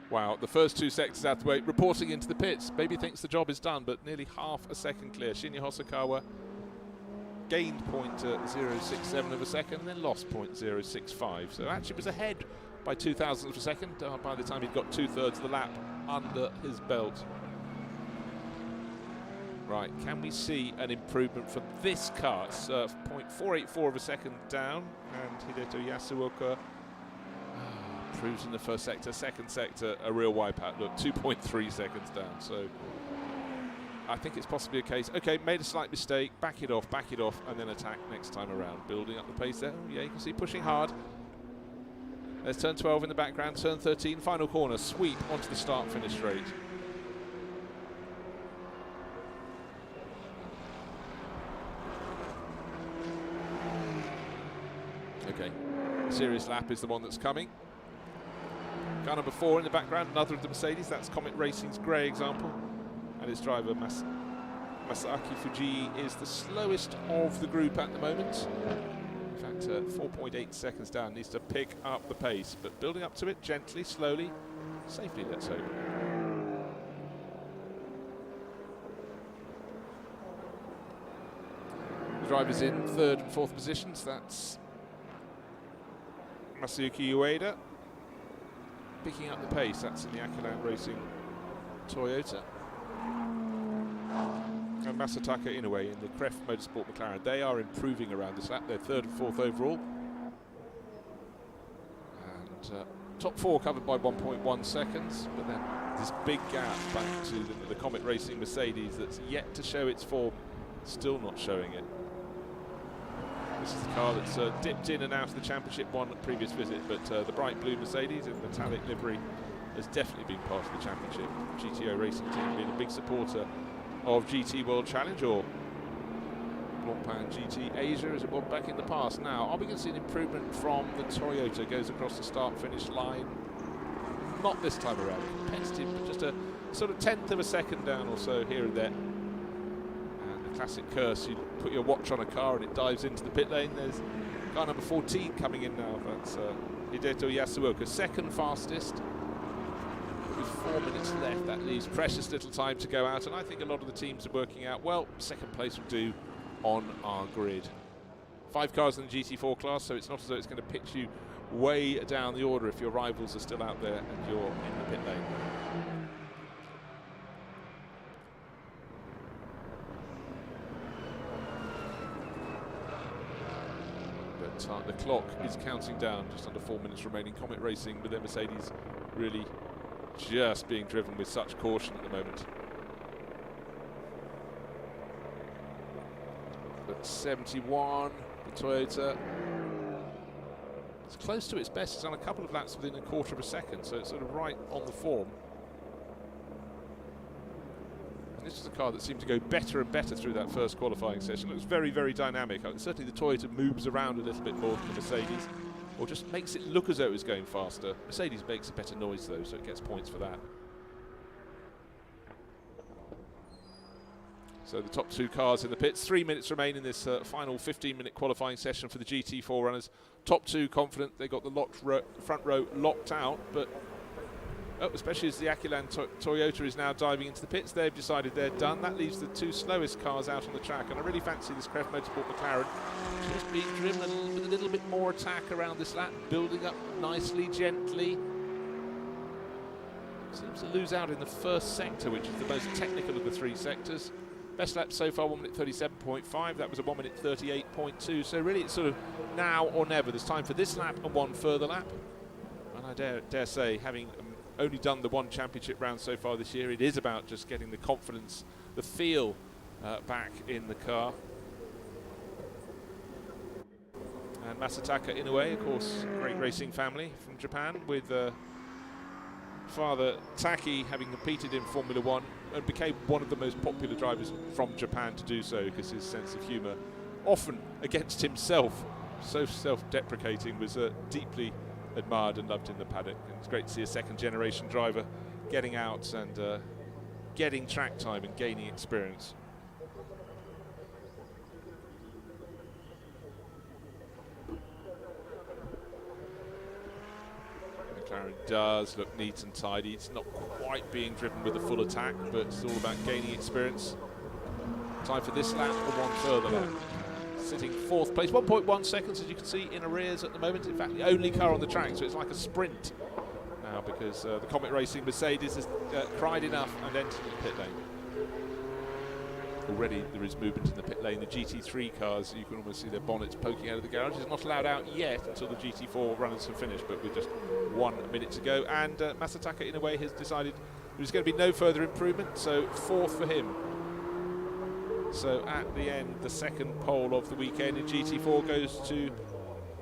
Speaker 1: Wow, the first 2 sectors out the way, reporting into the pits. Maybe thinks the job is done, but nearly half a second clear. Shinya Hosokawa gained 0.067 of a second and then lost 0.065. So actually was ahead by 0.02 of a second by the time he'd got 2/3 of the lap under his belt. Right, can we see an improvement from this car? It's 0.484 of a second down, and Hideto Yasuoka improves in the first sector. Second sector, a real wipeout. Look, 2.3 seconds down. So I think it's possibly a case. Okay, made a slight mistake. Back it off, and then attack next time around. Building up the pace there. Oh, yeah, you can see pushing hard. There's turn 12 in the background. Turn 13, final corner. Sweep onto the start-finish straight. Okay, serious lap is the one that's coming. Car number 4 in the background, another of the Mercedes. That's Comet Racing's grey example. And its driver, Masaaki Fuji, is the slowest of the group at the moment. In fact, 4.8 seconds down, needs to pick up the pace. But building up to it gently, slowly, safely, let's hope. The drivers in 3rd and 4th positions. That's Masayuki Ueda picking up the pace. That's in the Akiland Racing Toyota. And Masataka Inoue in the Kref Motorsport McLaren. They are improving around this lap. They're 3rd and 4th overall. And top 4 covered by 1.1 seconds. But then this big gap back to the Comet Racing Mercedes that's yet to show its form. Still not showing it. This is the car that's dipped in and out of the championship one previous visit, but the bright blue Mercedes in metallic livery has definitely been part of the championship. GTO Racing Team being a big supporter of GT World Challenge, or Blancpain GT Asia as it was back in the past. Now, are we going to see an improvement from the Toyota? Goes across the start-finish line. Not this time around. Competitive, but just a sort of 1/10 of a second down or so here and there. Classic curse, you put your watch on a car and it dives into the pit lane. There's car number 14 coming in now. That's Hideto Yasuoka, second fastest. With 4 minutes left, that leaves precious little time to go out, and I think a lot of the teams are working out, well, second place will do on our grid. 5 cars in the GT4 class, so it's not as though it's going to pitch you way down the order if your rivals are still out there and you're in the pit lane. The clock is counting down, just under 4 minutes remaining. Comet Racing with their Mercedes really just being driven with such caution at the moment. But 71, the Toyota. It's close to its best. It's done a couple of laps within 1/4 of a second, so it's sort of right on the form. This is a car that seemed to go better and better through that first qualifying session. It was very, very dynamic. Certainly the Toyota moves around a little bit more than the Mercedes, or just makes it look as though it was going faster. Mercedes makes a better noise though, so it gets points for that. So the top 2 cars in the pits. 3 minutes remain in this final 15-minute qualifying session for the GT4 runners. Top 2 confident. They got the front row locked out, but especially as the Akiland Toyota is now diving into the pits, they've decided they're done. That leaves the 2 slowest cars out on the track, and I really fancy this Kref Motorsport McLaren just being driven with a little bit more attack around this lap, building up nicely, gently. Seems to lose out in the first sector, which is the most technical of the 3 sectors. Best lap so far, 1 minute 37.5. That was a 1 minute 38.2. So really it's sort of now or never. There's time for this lap and 1 further lap. And I dare say, having only done the 1 championship round so far this year, it is about just getting the confidence, the feel back in the car. And Masataka Inoue, of course, great racing family from Japan, with father Taki having competed in Formula 1 and became one of the most popular drivers from Japan to do so, because his sense of humour, often against himself, so self-deprecating, was deeply admired and loved in the paddock. And it's great to see a second generation driver getting out and getting track time and gaining experience. McLaren does look neat and tidy. It's not quite being driven with a full attack, but it's all about gaining experience. Time for this lap and one further lap. Sitting fourth place, 1.1 seconds, as you can see, in arrears at the moment. In fact, the only car on the track, so it's like a sprint now, because the Comet Racing Mercedes has cried enough and entered the pit lane. Already there is movement in the pit lane. The GT3 cars, you can almost see their bonnets poking out of the garage. It's not allowed out yet until the GT4 runners have finished, but with just 1 minute to go. And Masataka, in a way, has decided there's going to be no further improvement, so fourth for him. So at the end, the second pole of the weekend in GT4 goes to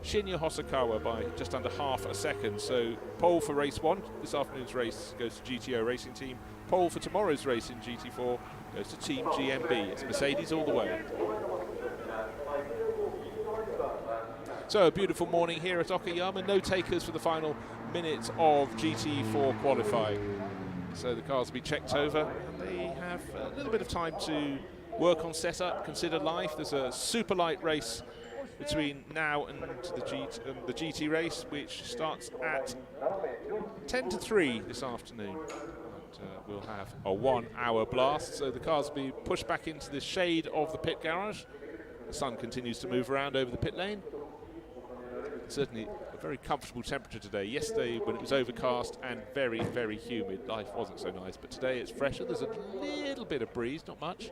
Speaker 1: Shinya Hosokawa by just under half a second. So pole for race 1, this afternoon's race goes to GTO Racing Team. Pole for tomorrow's race in GT4 goes to Team GMB. It's Mercedes all the way. So a beautiful morning here at Okayama. No takers for the final minute of GT4 qualifying. So the cars will be checked over and they have a little bit of time to work on setup, consider life. There's a super light race between now and the GT race, which starts at 10 to 3 this afternoon. And we'll have a 1 hour blast. So the cars will be pushed back into the shade of the pit garage. The sun continues to move around over the pit lane. Certainly a very comfortable temperature today. Yesterday, when it was overcast and very, very humid, life wasn't so nice. But today it's fresher. There's a little bit of breeze, not much.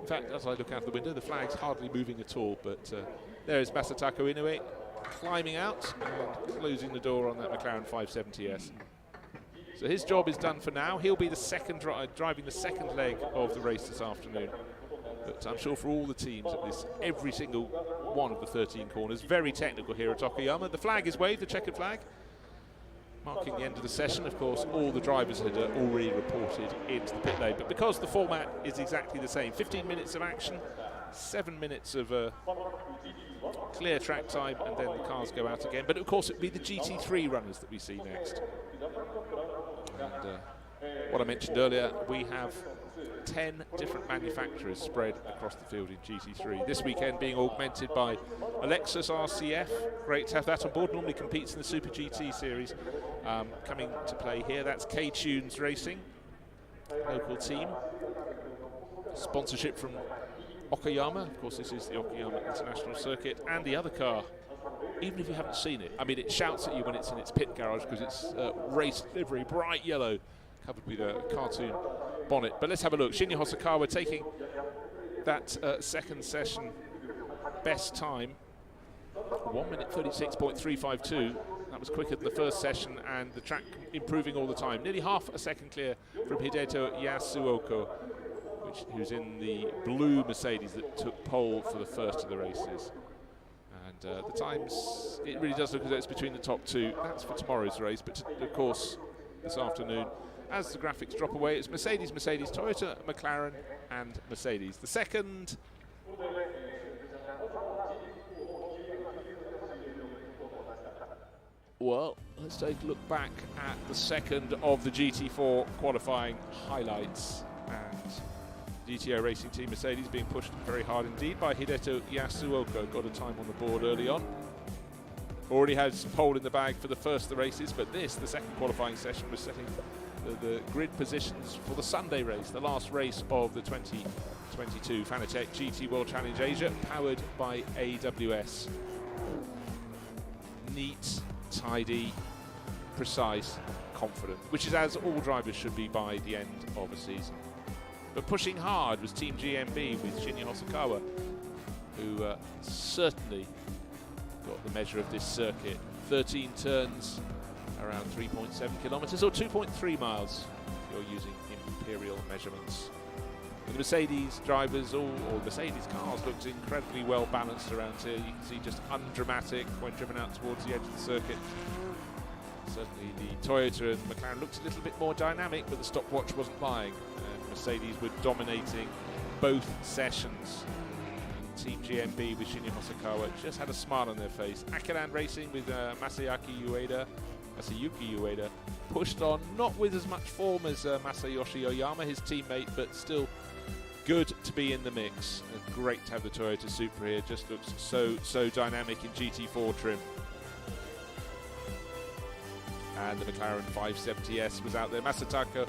Speaker 1: In fact, as I look out the window, the flag's hardly moving at all. But there is Masataka Inoue climbing out and closing the door on that McLaren 570S. So his job is done for now. He'll be the second driving the second leg of the race this afternoon. But I'm sure for all the teams at this, every single one of the 13 corners, very technical here at Okayama. The flag is waved, the checkered flag, marking the end of the session. Of course, all the drivers had already reported into the pit lane. But because the format is exactly the same, 15 minutes of action, 7 minutes of clear track time, and then the cars go out again. But of course, it'll be the GT3 runners that we see next. And what I mentioned earlier, we have 10 different manufacturers spread across the field in GT3. This weekend being augmented by Lexus RCF. Great to have that on board. Normally competes in the Super GT series. Coming to play here, that's K-Tunes Racing, local team. Sponsorship from Okayama. Of course, this is the Okayama International Circuit. And the other car, even if you haven't seen it, I mean, it shouts at you when it's in its pit garage because it's race livery, bright yellow, covered with a cartoon bonnet. But let's have a look. Shinya Hosokawa taking that second session best time, 1 minute 36.352. That was quicker than the first session, and the track improving all the time. Nearly half a second clear from Hideto Yasuoka, who's in the blue Mercedes that took pole for the first of the races. And the times, it really does look as though it's between the top two. That's for tomorrow's race, but of course, this afternoon, as the graphics drop away, it's Mercedes, Mercedes, Toyota, McLaren, and Mercedes. The second. Well, let's take a look back at the second of the GT4 qualifying highlights. And GTO Racing Team Mercedes being pushed very hard indeed by Hideto Yasuoka. Got a time on the board early on. Already has pole in the bag for the first of the races, but the second qualifying session, was setting the grid positions for the Sunday race, the last race of the 2022 Fanatec GT World Challenge Asia, powered by AWS. Neat, tidy, precise, confident, which is as all drivers should be by the end of a season. But pushing hard was Team GMB with Shinya Hosokawa, who certainly got the measure of this circuit. 13 turns, around 3.7 kilometers or 2.3 miles if you're using imperial measurements. And the Mercedes drivers, or Mercedes cars, looked incredibly well balanced around here. You can see just undramatic when driven out towards the edge of the circuit. Certainly the Toyota and McLaren looked a little bit more dynamic, but the stopwatch wasn't lying. And Mercedes were dominating both sessions. Team GMB with Shinya Hosokawa just had a smile on their face. Akiran Racing with Masayuki Ueda pushed on, not with as much form as Masayoshi Oyama, his teammate, but still good to be in the mix. And great to have the Toyota Supra here, just looks so dynamic in GT4 trim. And the McLaren 570S was out there. Masataka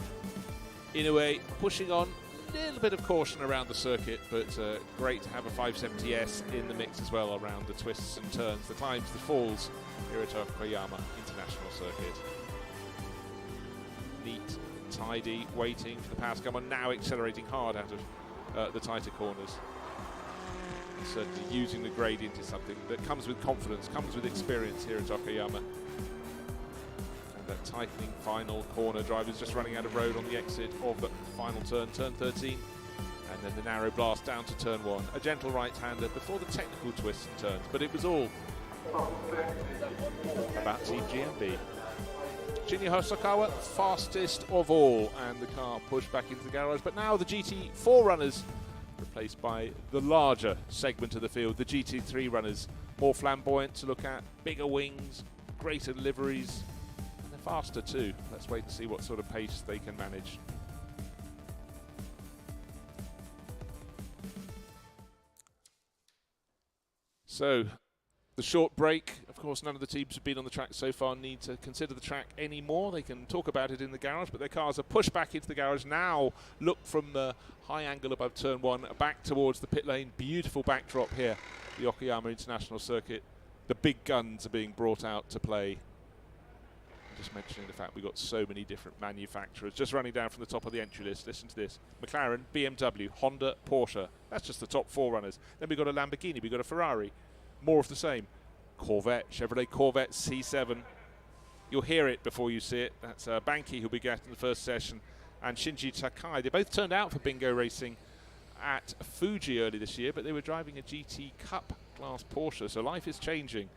Speaker 1: Inoue pushing on, a little bit of caution around the circuit, but great to have a 570S in the mix as well around the twists and turns, the climbs, the falls here at Okayama International Circuit. Neat, tidy, waiting for the power to come on, now accelerating hard out of the tighter corners. And certainly using the gradient is something that comes with confidence, comes with experience here at Okayama. That tightening final corner, drivers just running out of road on the exit of the final turn, turn 13, and then the narrow blast down to turn 1. A gentle right-hander before the technical twists and turns, but it was all about Team GMB. Shinya Hosokawa, fastest of all, and the car pushed back into the garage, but now the GT4 runners replaced by the larger segment of the field, the GT3 runners, more flamboyant to look at, bigger wings, greater liveries, faster too. Let's wait and see what sort of pace they can manage. So, the short break. Of course, none of the teams who've been on the track so far need to consider the track anymore. They can talk about it in the garage, but their cars are pushed back into the garage. Now, look from the high angle above turn 1, back towards the pit lane. Beautiful backdrop here, the Okayama International Circuit. The big guns are being brought out to play. Just mentioning the fact we've got so many different manufacturers. Just running down from the top of the entry list, listen to this. McLaren, BMW, Honda, Porsche. That's just the top 4 runners. Then we've got a Lamborghini, we've got a Ferrari. More of the same. Corvette, Chevrolet Corvette C7. You'll hear it before you see it. That's Banki, who'll be getting the first session, and Shinji Takai. They both turned out for bingo racing at Fuji early this year, but they were driving a GT Cup class Porsche, so life is changing.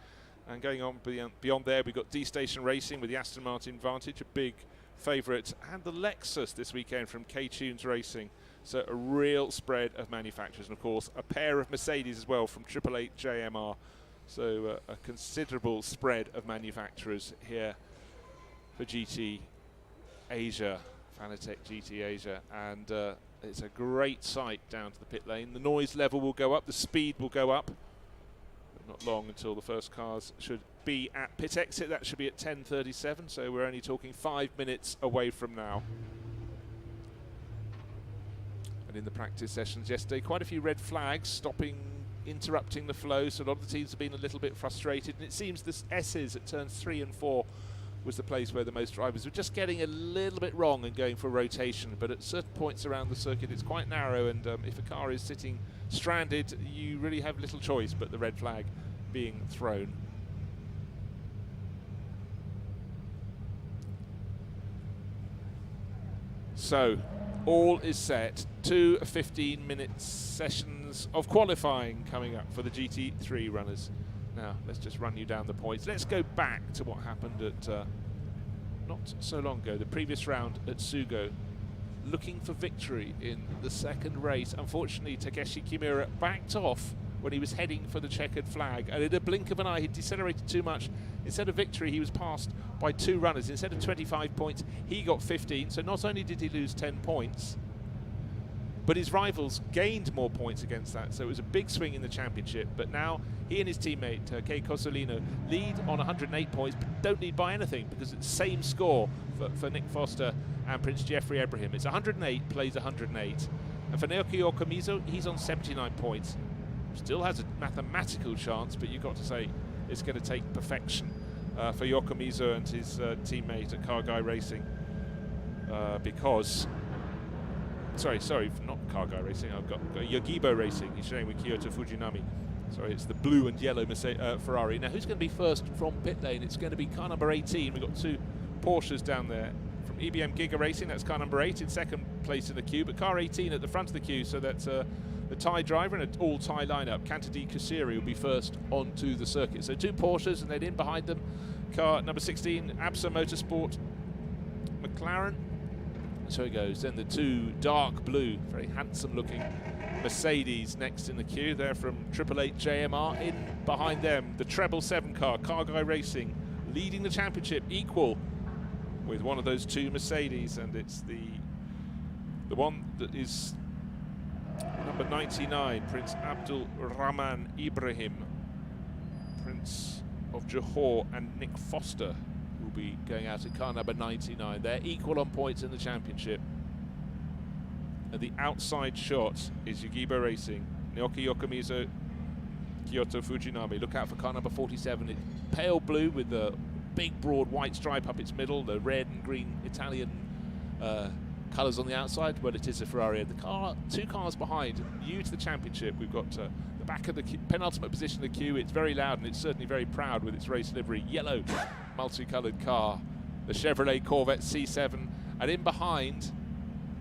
Speaker 1: And going on beyond there, we've got D-Station Racing with the Aston Martin Vantage, a big favourite, and the Lexus this weekend from K-Tunes Racing. So a real spread of manufacturers, and of course a pair of Mercedes as well from 888 JMR. So a considerable spread of manufacturers here for GT Asia, Fanatec GT Asia, and it's a great sight down to the pit lane. The noise level will go up, the speed will go up. Not long until the first cars should be at pit exit. That should be at 10:37, so we're only talking 5 minutes away from now. And in the practice sessions yesterday, quite a few red flags stopping, interrupting the flow, so a lot of the teams have been a little bit frustrated, and it seems the S's at turns 3 and 4 was the place where the most drivers were just getting a little bit wrong and going for rotation. But at certain points around the circuit it's quite narrow, and if a car is sitting stranded, you really have little choice but the red flag being thrown. So all is set. 2 15-minute sessions of qualifying coming up for the GT3 runners. Now, let's just run you down the points. Let's go back to what happened at not so long ago, the previous round at Sugo. Looking for victory in the second race. Unfortunately, Takeshi Kimura backed off when he was heading for the checkered flag, and in a blink of an eye, he decelerated too much. Instead of victory, he was passed by 2 runners. Instead of 25 points, he got 15. So not only did he lose 10 points, but his rivals gained more points against that. So it was a big swing in the championship. But now he and his teammate, Kei Cosolino, lead on 108 points, but don't lead by anything because it's the same score for Nick Foster and Prince Jeffrey Ebrahim. It's 108 plays 108. And for Naoki Okamizo, he's on 79 points. Still has a mathematical chance, but you've got to say it's going to take perfection for Yokomizo and his teammate at Car Guy Racing because... Sorry, not Car Guy Racing. I've got Yogibo Racing. He's sharing with Kyoto Fujinami. Sorry, it's the blue and yellow Ferrari. Now, who's going to be first from pit lane? It's going to be car number 18. We've got 2 Porsches down there. From EBM Giga Racing, that's car number 8 in second place in the queue, but car 18 at the front of the queue, so that's the Thai driver and an all-Thai lineup. Kantadi Kusiri will be first onto the circuit. So 2 Porsches, and then in behind them, car number 16, SRO Motorsport McLaren. So it goes. Then the two dark blue, very handsome looking Mercedes next in the queue. They're from 888 JMR. In behind them, the treble 7 car, Car Guy Racing, leading the championship, equal with one of those two Mercedes, and it's the one that is number 99, Prince Abdul Rahman Ibrahim, Prince of Johor, and Nick Foster will be going out in car number 99. They're equal on points in the championship. And the outside shot is Yagibo Racing, Naoki Yokomizo, Kyoto Fujinami. Look out for car number 47. It's pale blue with the big broad white stripe up its middle, the red and green Italian colours on the outside. Well, it is a Ferrari. The car, two cars behind, new to the championship. We've got the back of the penultimate position of the queue. It's very loud and it's certainly very proud with its race livery. Yellow, multicoloured car, the Chevrolet Corvette C7. And in behind,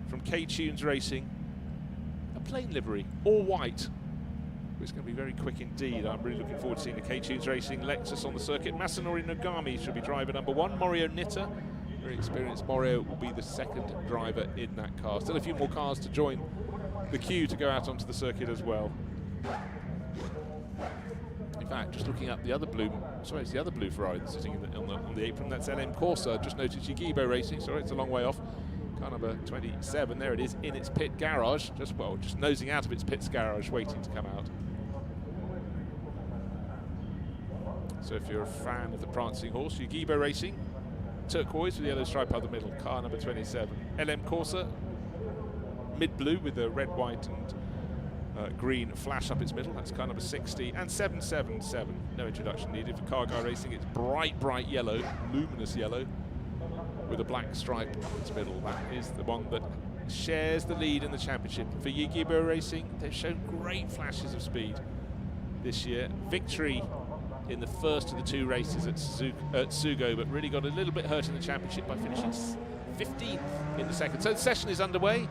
Speaker 1: from K-Tunes Racing, a plain livery, all white. It's going to be very quick indeed. I'm really looking forward to seeing the K-Tunes Racing Lexus on the circuit. Masanori Nogami should be driver number 1. Morio Nitta, very experienced Morio, will be the second driver in that car. Still a few more cars to join the queue to go out onto the circuit as well. In fact, just looking up the other blue, sorry, it's the other blue Ferrari that's sitting on the apron. That's LM Corsa. Just noticed Yagibo Racing. Sorry, it's a long way off. Car number 27. There it is in its pit garage. Just nosing out of its pits garage, waiting to come out. So if you're a fan of the prancing horse, Yagibo Racing, turquoise with the yellow stripe up the middle. Car number 27. LM Corsa, mid blue with the red, white, and green flash up its middle. That's car number 60. And 777. No introduction needed for Car Guy Racing. It's bright yellow, luminous yellow, with a black stripe up its middle. That is the one that shares the lead in the championship. For Yagibo Racing, they've shown great flashes of speed this year. Victory in the first of the two races at Sugo, but really got a little bit hurt in the championship by finishing 15th in the second. So the session is underway,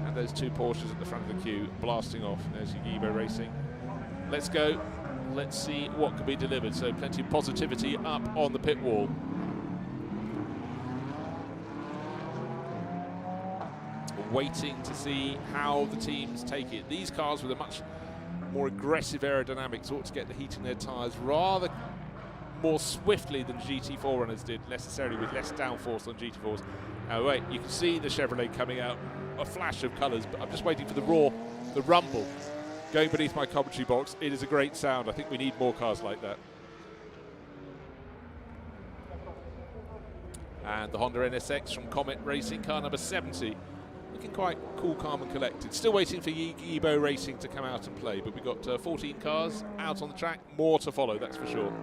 Speaker 1: and those two Porsches at the front of the queue blasting off. There's Yagibo Racing. Let's go. Let's see what can be delivered. So plenty of positivity up on the pit wall. Waiting to see how the teams take it. These cars with a much more aggressive aerodynamics ought to get the heat in their tyres rather more swiftly than GT4 runners did, necessarily with less downforce on GT4s. Oh wait, you can see the Chevrolet coming out, a flash of colours, but I'm just waiting for the roar, the rumble going beneath my commentary box. It is a great sound. I think we need more cars like that. And the Honda NSX from Comet Racing, car number 70. Looking quite cool, calm and collected. Still waiting for Yagibo Racing to come out and play, but we've got 14 cars out on the track. More to follow, that's for sure.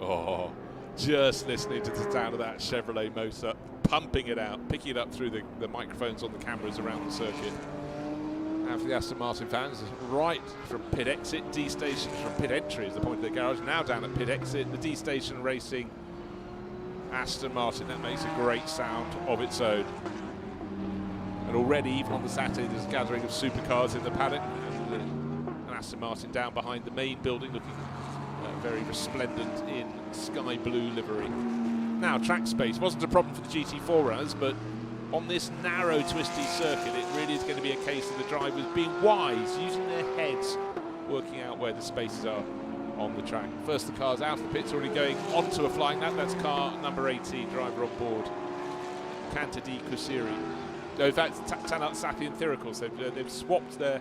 Speaker 1: Oh, just listening to the sound of that Chevrolet motor, pumping it out, picking it up through the microphones on the cameras around the circuit. And for the Aston Martin fans, right from pit exit, D station from pit entry is the point of the garage. Now down at pit exit, the D station Racing Aston Martin. That makes a great sound of its own. And already, even on the Saturday, there's a gathering of supercars in the paddock. And Aston Martin down behind the main building, looking very resplendent in sky blue livery. Now, track space wasn't a problem for the GT4 runners, but on this narrow, twisty circuit, it really is going to be a case of the drivers being wise, using their heads, working out where the spaces are on the track. First, the car's out of the pits, already going onto a flying lap. That's car number 18, driver on board, Kantadi Kusiri. No, in fact, Tanat Sapi and Thirikos. They've swapped their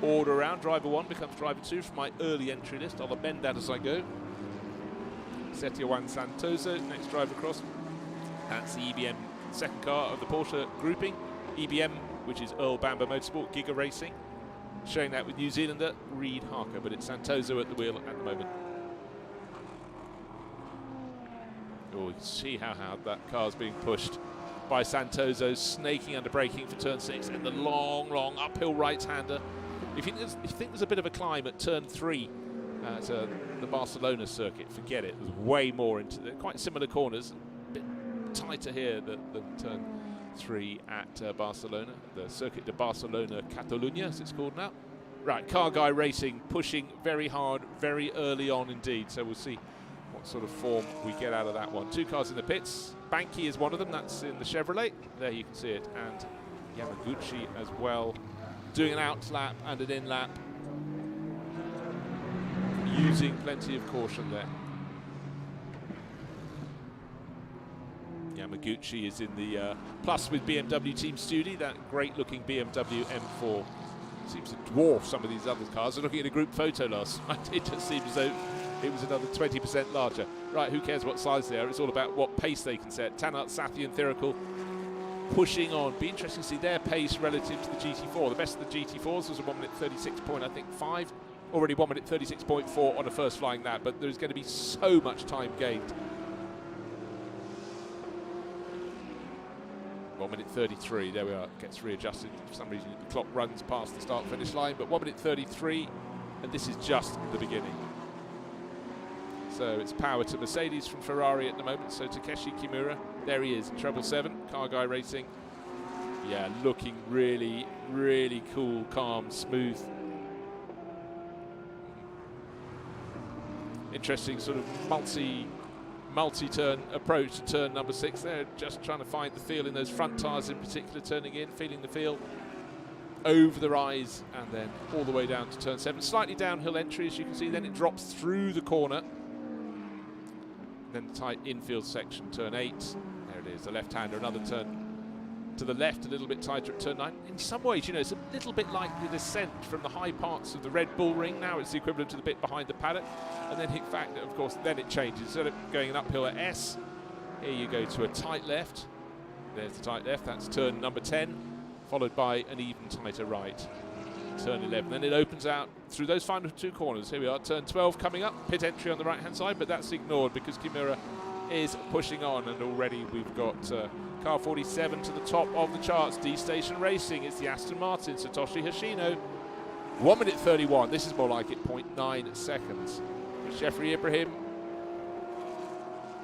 Speaker 1: order around. Driver 1 becomes driver 2 from my early entry list. I'll amend that as I go. Setiawan Santoso, next driver across. That's the EBM second car of the Porsche grouping. EBM, which is Earl Bamber Motorsport, Giga Racing. Showing that with New Zealander Reed Harker, but it's Santoso at the wheel at the moment. Oh, you can see how hard that car's being pushed by Santoso, snaking under braking for turn 6, and the long uphill right-hander. If you think there's a bit of a climb at turn 3 at the Barcelona circuit, forget it. There's way more into the quite similar corners, a bit tighter here than turn 3 at Barcelona, the Circuit de Barcelona Catalunya, as it's called now. Right, Car Guy Racing pushing very hard, very early on indeed. So we'll see what sort of form we get out of that one. 2 cars in the pits. Banky is one of them. That's in the Chevrolet. There you can see it. And Yamaguchi as well, doing an out lap and an in lap, using plenty of caution there. Yamaguchi is in the plus with BMW Team Studi, that great-looking BMW M4. Seems to dwarf some of these other cars. I'm looking at a group photo last night. It just seems as though it was another 20% larger. Right, who cares what size they are? It's all about what pace they can set. Tanat, Sathi and Thirikul pushing on. Be interesting to see their pace relative to the GT4. The best of the GT4s was a 1 minute 36 point, I think, 5. Already 1 minute 36.4 on a first flying lap, but there's going to be so much time gained. 1 minute 33, there we are, gets readjusted. For some reason the clock runs past the start finish line, but 1 minute 33, and this is just the beginning. So it's power to Mercedes from Ferrari at the moment. So Takeshi Kimura, there he is, treble 7, Car Guy Racing. Yeah, looking really, really cool, calm, smooth. Interesting sort of multi-turn approach to turn number 6 there, just trying to find the feel in those front tyres in particular, turning in, feeling the feel over the rise, and then all the way down to turn 7. Slightly downhill entry, as you can see, then it drops through the corner. Then the tight infield section, turn 8. There it is, the left-hander, another turn to the left, a little bit tighter at turn 9. In some ways, you know, it's a little bit like the descent from the high parts of the Red Bull Ring. Now it's the equivalent to the bit behind the paddock. And then, in fact, of course, then it changes. Instead of going an uphill at S, here you go to a tight left. There's the tight left, that's turn number 10, followed by an even tighter right. Turn 11, then it opens out through those final 2 corners. Here we are, turn 12 coming up, pit entry on the right-hand side, but that's ignored because Kimura is pushing on, and already we've got car 47 to the top of the charts. D-Station Racing, it's the Aston Martin, Satoshi Hoshino. 1 minute 31, this is more like it, 0.9 seconds. Jeffrey Ibrahim,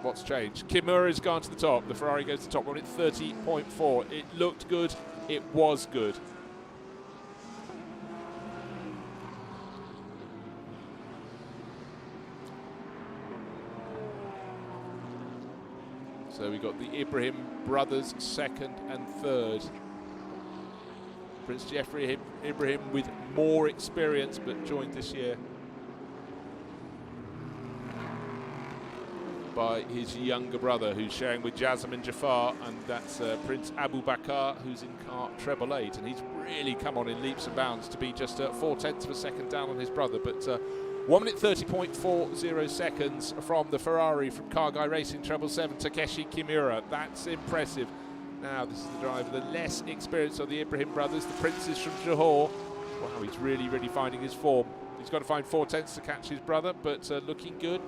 Speaker 1: what's changed? Kimura has gone to the top, the Ferrari goes to the top, 1 minute 30.4. It looked good, it was good. So we got the Ibrahim brothers 2nd and 3rd. Prince Jeffrey Ibrahim with more experience, but joined this year by his younger brother, who's sharing with Jasmine Jafar, and that's Prince Abu Bakr, who's in car treble 8, and he's really come on in leaps and bounds to be just 0.4 of a second down on his brother, but 1 minute 30.40 seconds from the Ferrari from Car Guy Racing, treble 7, Takeshi Kimura. That's impressive. Now this is the driver, the less experienced of the Ibrahim brothers, the princes from Johor. Wow, he's really, really finding his form. He's got to find 0.4 to catch his brother, but looking good.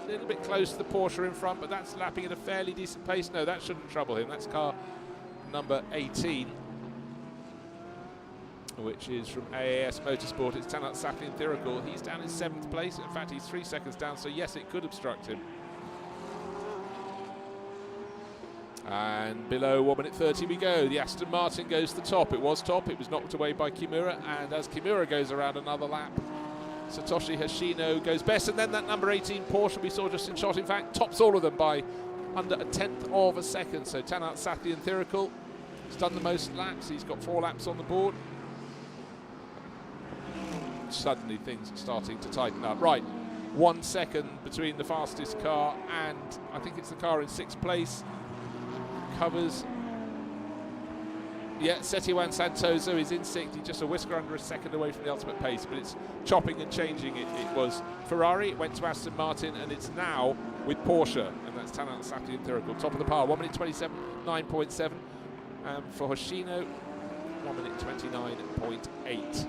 Speaker 1: A little bit close to the Porsche in front, but that's lapping at a fairly decent pace. No, that shouldn't trouble him. That's car number 18, which is from AAS Motorsport. It's Tanat Safi and Thirikul. He's down in 7th place. In fact, he's 3 seconds down, so yes, it could obstruct him. And below 1 minute 30 we go. The Aston Martin goes to the top. It was top. It was knocked away by Kimura, and as Kimura goes around another lap, Satoshi Hoshino goes best, and then that number 18 Porsche we saw just in shot, in fact, tops all of them by under a 1/10 of a second. So Tanat Sathi and Thirikul, he's done the most laps. He's got 4 laps on the board. Suddenly things are starting to tighten up. Right, 1 second between the fastest car and I think it's the car in 6th place. Covers. Yeah, Setiwan Santoso is in 6th. He's just a whisker under a second away from the ultimate pace, but it's chopping and changing. It was Ferrari, it went to Aston Martin, and it's now with Porsche, and that's Tanat Safi and Thirikul. Top of the pile, 1 minute 29.7. For Hoshino, 1 minute 29.8.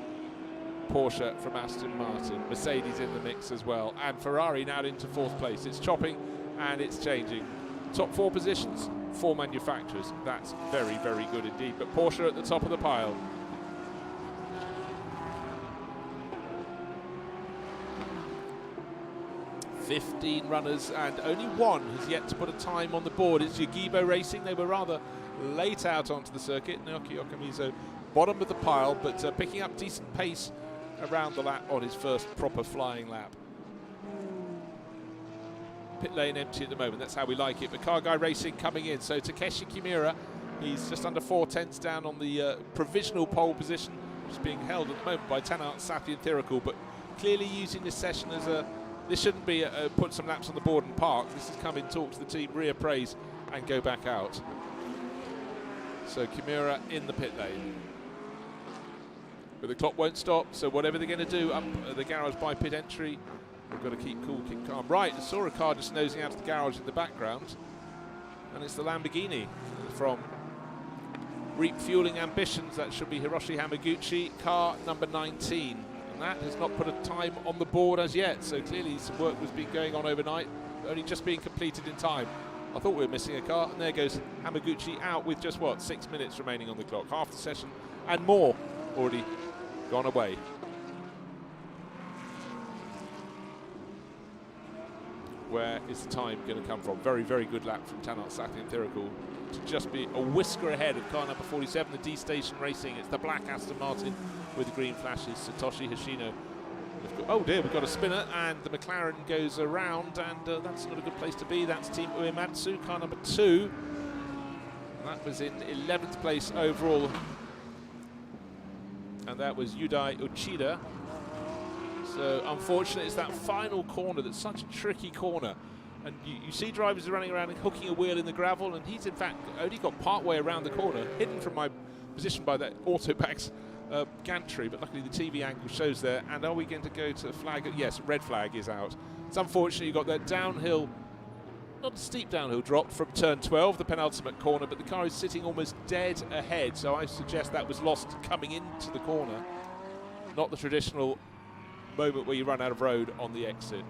Speaker 1: Porsche from Aston Martin, Mercedes in the mix as well, and Ferrari now into 4th place. It's chopping and it's changing. Top 4 positions, 4 manufacturers. That's very, very good indeed. But Porsche at the top of the pile. "15 runners and only 1 has yet to put a time on the board. It's Yagibo Racing. They were rather late out onto the circuit. Naoki Okamizo, bottom of the pile, but picking up decent pace around the lap on his first proper flying lap. Pit lane empty at the moment, that's how we like it. But Car Guy Racing coming in, so Takeshi Kimura, he's just under 4/10 down on the provisional pole position, which is being held at the moment by Tanat Sathian Thirikul, but clearly using this session as a, this shouldn't be put some laps on the board and park. This is come in, talk to the team, reappraise and go back out. So Kimura in the pit lane. But the clock won't stop, so whatever they're going to do up the garage by pit entry, we've got to keep cool, keep calm. Right, I saw a car just nosing out of the garage in the background, and it's the Lamborghini from Reap Fueling Ambitions. That should be Hiroshi Hamaguchi, car number 19. And that has not put a time on the board as yet, so clearly some work was been going on overnight, only just being completed in time. I thought we were missing a car, and there goes Hamaguchi out with just, what, 6 minutes remaining on the clock. Half the session and more already gone away. Where is the time going to come from? Very, very good lap from Tanat Sathian Thirikul to just be a whisker ahead of car number 47, the D-Station Racing. It's the black Aston Martin with the green flashes, Satoshi Hoshino. Oh dear, we've got a spinner, and the McLaren goes around, and that's not a good place to be. That's Team Uematsu, car number 2. And that was in 11th place overall. And that was Yudai Uchida. So unfortunately, it's that final corner that's such a tricky corner. And you see drivers running around and hooking a wheel in the gravel, and he's in fact only got part way around the corner, hidden from my position by that Autobax gantry, but luckily the TV angle shows there. And are we going to go to flag? Yes, red flag is out. It's unfortunate you got that downhill, not a steep downhill drop from turn 12, the penultimate corner, but the car is sitting almost dead ahead, so I suggest that was lost coming into the corner, not the traditional moment where you run out of road on the exit.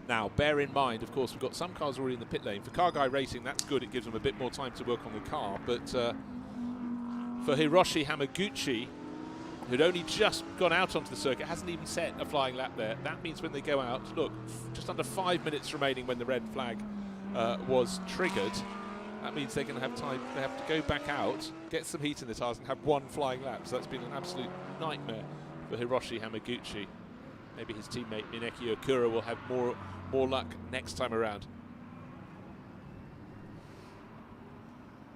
Speaker 1: Now, bear in mind, of course, we've got some cars already in the pit lane. For Car Guy Racing, that's good. It gives them a bit more time to work on the car. But for Hiroshi Hamaguchi, who'd only just gone out onto the circuit, hasn't even set a flying lap there. That means when they go out, look, just under 5 minutes remaining when the red flag was triggered. That means they're going to have time. They have to go back out, get some heat in the tyres, and have one flying lap. So that's been an absolute nightmare for Hiroshi Hamaguchi. Maybe his teammate Mineki Okura will have more luck next time around.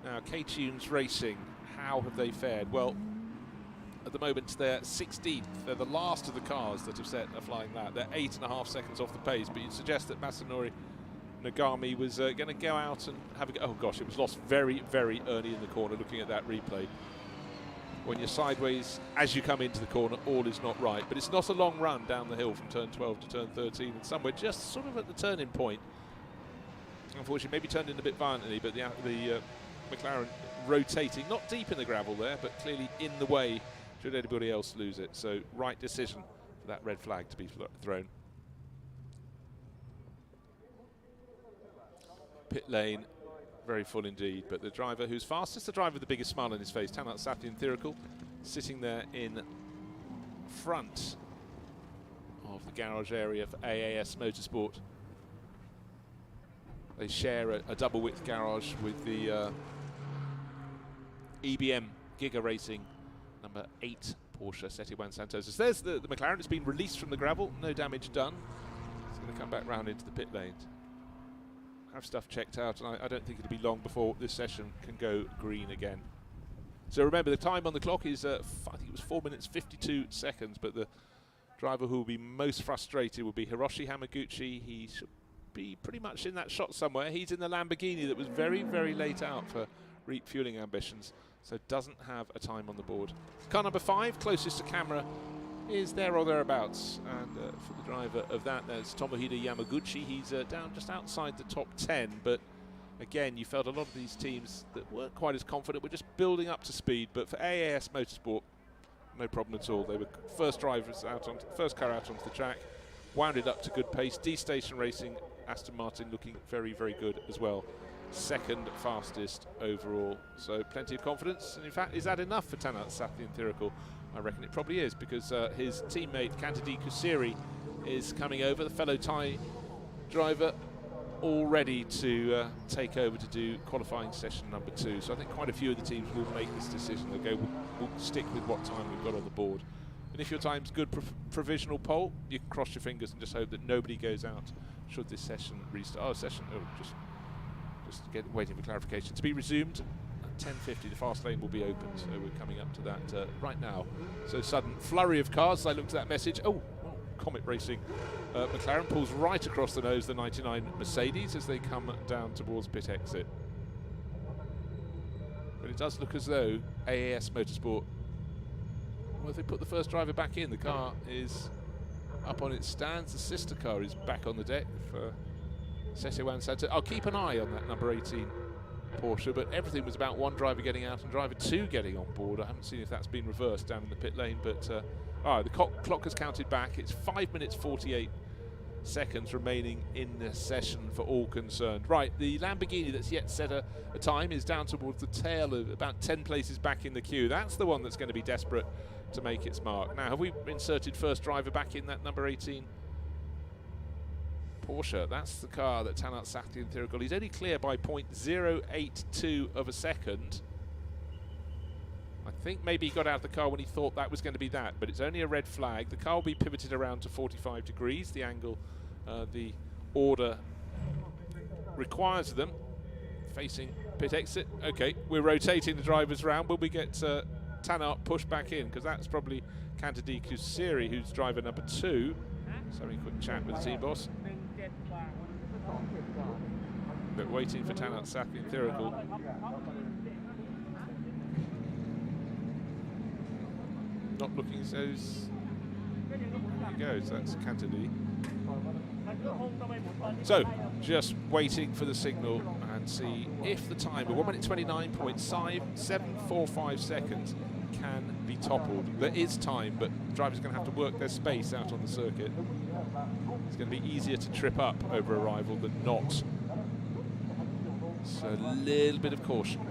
Speaker 1: Now, K-Tunes Racing, how have they fared? Well, at the moment they're 16th. They're the last of the cars that have set a flying lap. They're 8.5 seconds off the pace, but you'd suggest that Masanori Nagami was going to go out and have a go. Oh gosh, it was lost very, very early in the corner, looking at that replay. When you're sideways as you come into the corner, all is not right. But it's not a long run down the hill from turn 12 to turn 13, and somewhere just sort of at the turning point. Unfortunately, maybe turned in a bit violently, but the McLaren rotating, not deep in the gravel there, but clearly in the way should anybody else lose it. So right decision for that red flag to be thrown. Pit lane, very full indeed, but the driver who's fastest, the driver with the biggest smile on his face, Tanat Sathian Thirikul, sitting there in front of the garage area for AAS Motorsport. They share a double width garage with the EBM Giga Racing number 8 Porsche Seti Juan Santos. So there's the McLaren. It's been released from the gravel, no damage done. It's going to come back round into the pit lane. Have stuff checked out, and I don't think it'll be long before this session can go green again. So remember, the time on the clock is I think it was 4 minutes 52 seconds, but the driver who will be most frustrated will be Hiroshi Hamaguchi. He should be pretty much in that shot somewhere. He's in the Lamborghini that was very, very late out for Reap Fueling Ambitions, so doesn't have a time on the board. Car number 5, closest to camera, is there or thereabouts, and for the driver of that, there's Tomohide Yamaguchi. He's down just outside the top 10, but again, you felt a lot of these teams that weren't quite as confident were just building up to speed. But for AAS Motorsport, no problem at all. They were first drivers out on first car out onto the track, wound it up to good pace. D-Station Racing, Aston Martin looking very, very good as well. Second fastest overall, so plenty of confidence. And in fact, is that enough for Tanat Sathian Thirikul? I reckon it probably is, because his teammate Kantadi Kusiri is coming over, the fellow Thai driver all ready to take over to do qualifying session number 2. So I think quite a few of the teams will make this decision. They'll go, we'll stick with what time we've got on the board. And if your time's good, provisional pole, you can cross your fingers and just hope that nobody goes out should this session restart. Oh, session, just waiting for clarification. To be resumed at 10:50, the fast lane will be open, so we're coming up to that right now. So sudden flurry of cars as I looked at that message. Oh, Comet Racing. McLaren pulls right across the nose the 99 Mercedes as they come down towards pit exit. But it does look as though AAS Motorsport, well, if they put the first driver back in, the car is up on its stands. The sister car is back on the deck for Sesewan Santa. I'll keep an eye on that number 18 Porsche, but everything was about one driver getting out and driver 2 getting on board. I haven't seen if that's been reversed down in the pit lane, but the clock has counted back. It's 5 minutes 48 seconds remaining in the session for all concerned. Right, the Lamborghini that's yet set a time is down towards the tail of about 10 places back in the queue. That's the one that's going to be desperate to make its mark. Now, have we inserted first driver back in that number 18 Porsche? That's the car that Tanat Sakti and Thirikul. He's only clear by 0.082 of a second. I think maybe he got out of the car when he thought that was going to be that, but it's only a red flag. The car will be pivoted around to 45 degrees, the angle the order requires them, facing pit exit. Okay, we're rotating the drivers round. Will we get Tanat pushed back in? Because that's probably Kantadi Kusiri, who's driver number 2. Just having a quick chat with the team boss. But waiting for Tanat Sakti and Thirikul. Not looking as though he goes. That's Kantadi. So, just waiting for the signal and see if the time of 1 minute 29.745 seconds can be toppled. There is time, but the driver's going to have to work their space out on the circuit. It's going to be easier to trip up over arrival than not. So, a little bit of caution.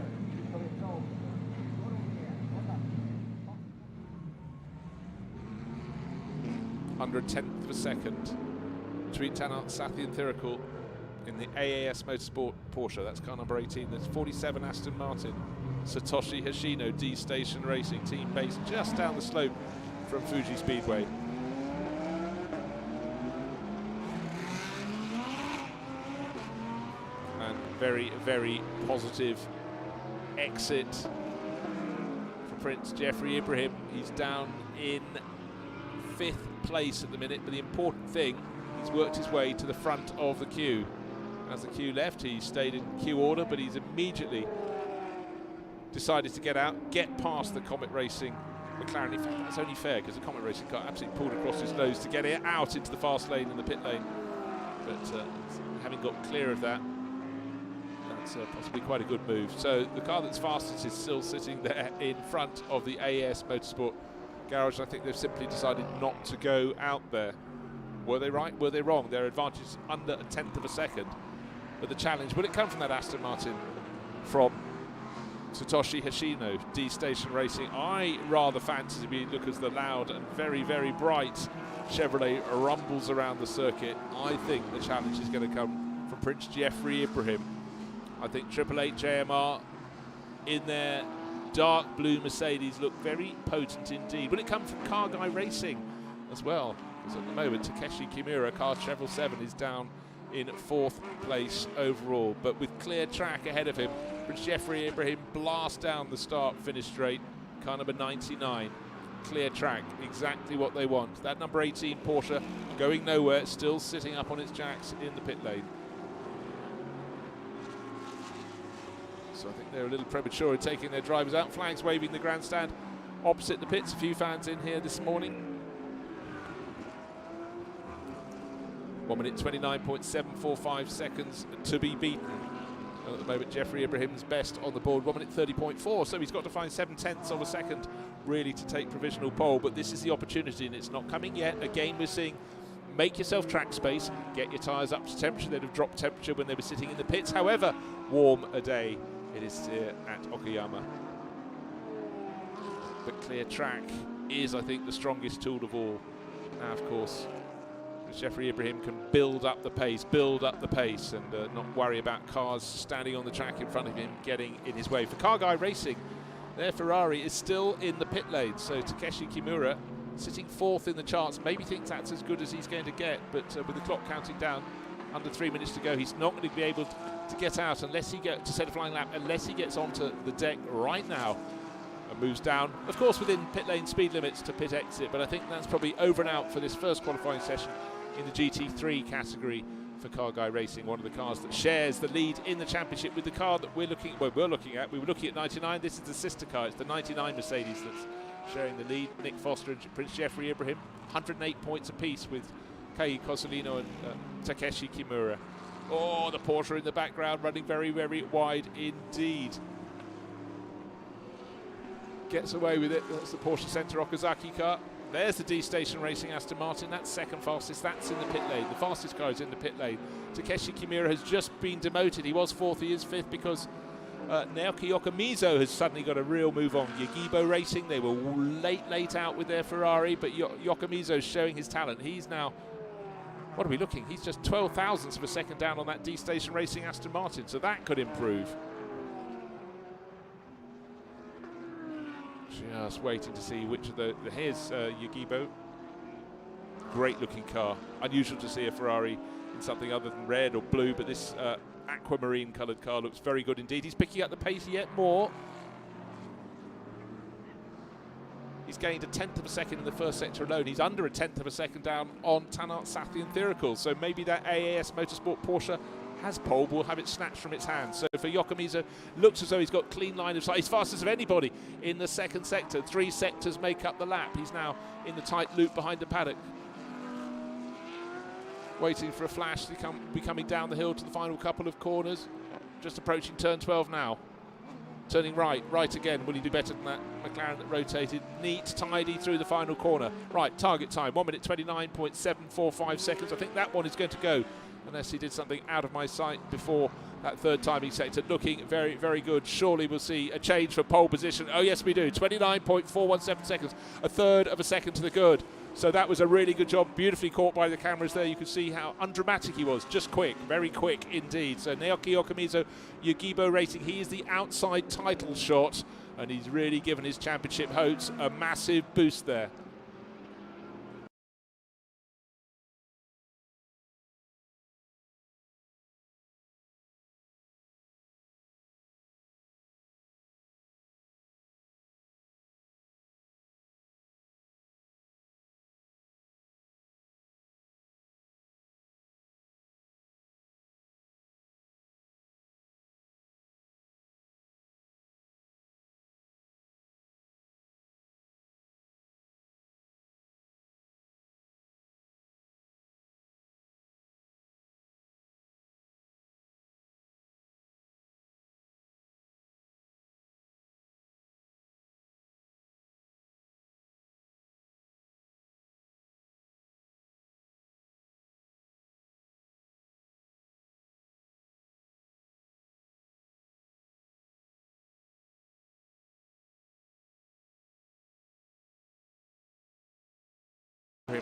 Speaker 1: 100/10th of a second between Tanat Sakti and Thirikul in the AAS Motorsport Porsche. That's car number 18. There's 47 Aston Martin. Satoshi Hoshino, D Station Racing team based just down the slope from Fuji Speedway. And very, very positive exit for Prince Jeffrey Ibrahim. He's down in 5th place at the minute, but the important thing, he's worked his way to the front of the queue. As the queue left, he stayed in queue order, but he's immediately decided to get out, get past the Comet Racing McLaren. In fact, that's only fair because the Comet Racing car absolutely pulled across his nose to get it out into the fast lane and the pit lane. But having got clear of that, that's possibly quite a good move. So the car that's fastest is still sitting there in front of the AAS Motorsport garage. I think they've simply decided not to go out there. Were they right? Were they wrong? Their advantage is under 1/10 of a second. But the challenge, will it come from that Aston Martin from Satoshi Hoshino, D Station Racing? I rather fancy we look as the loud and very, very bright Chevrolet rumbles around the circuit. I think the challenge is going to come from Prince Jeffrey Ibrahim. I think 888 JMR in their dark blue Mercedes look very potent indeed. Will it come from Car Guy Racing as well? Because at the moment, Takeshi Kimura, car Chevrolet 7, is down in 4th place overall. But with clear track ahead of him, Prince Jeffrey Ibrahim blasts down the start-finish straight. Car number 99, clear track, exactly what they want. That number 18 Porsche going nowhere, still sitting up on its jacks in the pit lane. So I think they're a little premature in taking their drivers out. Flags waving the grandstand opposite the pits. A few fans in here this morning. 1 minute 29.745 seconds to be beaten. And at the moment, Jeffrey Ibrahim's best on the board, 1 minute 30.4. So he's got to find 7/10 of a second really to take provisional pole. But this is the opportunity, and it's not coming yet. Again, we're seeing make yourself track space, get your tyres up to temperature. They'd have dropped temperature when they were sitting in the pits. However warm a day it is here at Okayama. But clear track is, I think, the strongest tool of all. Now, of course, Jeffrey Ibrahim can build up the pace, and not worry about cars standing on the track in front of him getting in his way. For Car Guy Racing, their Ferrari is still in the pit lane, so Takeshi Kimura sitting 4th in the charts, maybe thinks that's as good as he's going to get, but with the clock counting down, under 3 minutes to go, he's not going to be able to get out unless he gets to set a flying lap, unless he gets onto the deck right now and moves down, of course within pit lane speed limits to pit exit, but I think that's probably over and out for this first qualifying session in the GT3 category for Car Guy Racing, one of the cars that shares the lead in the championship with the car that we were looking at. We were looking at 99. This is the sister car. It's the 99 Mercedes that's sharing the lead. Nick Foster and Prince Jeffrey Ibrahim, 108 points apiece with Kei Cosolino and Takeshi Kimura. Oh, the Porsche in the background running very, very wide indeed. Gets away with it. That's the Porsche Center Okazaki car. There's the D-Station Racing Aston Martin. That's second fastest. That's in the pit lane. The fastest car is in the pit lane. Takeshi Kimura has just been demoted. He was 4th. He is 5th because Naoki Yokomizo has suddenly got a real move on. Yagibo Racing, they were late out with their Ferrari, but Yokomizo is showing his talent. He's now, what are we looking? He's just 12 thousandths of a second down on that D-Station Racing Aston Martin, so that could improve. Just waiting to see which of here's Yagibo. Great looking car. Unusual to see a Ferrari in something other than red or blue, but this aquamarine coloured car looks very good indeed. He's picking up the pace yet more. He's gained a 1/10 of a second in the first sector alone. He's under a 1/10 of a second down on Tanart Sathi and Thirikul. So maybe that AAS Motorsport Porsche has pole, will have it snatched from its hands. So for Yokomizo, looks as though he's got clean line of sight. He's fastest of anybody in the second sector. 3 sectors make up the lap. He's now in the tight loop behind the paddock. Waiting for a flash to be coming down the hill to the final couple of corners. Just approaching turn 12 now. Turning right again. Will he do better than that McLaren that rotated? Neat, tidy through the final corner. Right, target time, 1 minute 29.745 seconds. I think that one is going to go, unless he did something out of my sight before that third timing sector. Looking very, very good. Surely we'll see a change for pole position. Oh, yes, we do. 29.417 seconds. A third of a second to the good. So that was a really good job. Beautifully caught by the cameras there. You could see how undramatic he was. Just quick. Very quick indeed. So Naoki Yokomizo, Yagibo Racing. He is the outside title shot, and he's really given his championship hopes a massive boost there.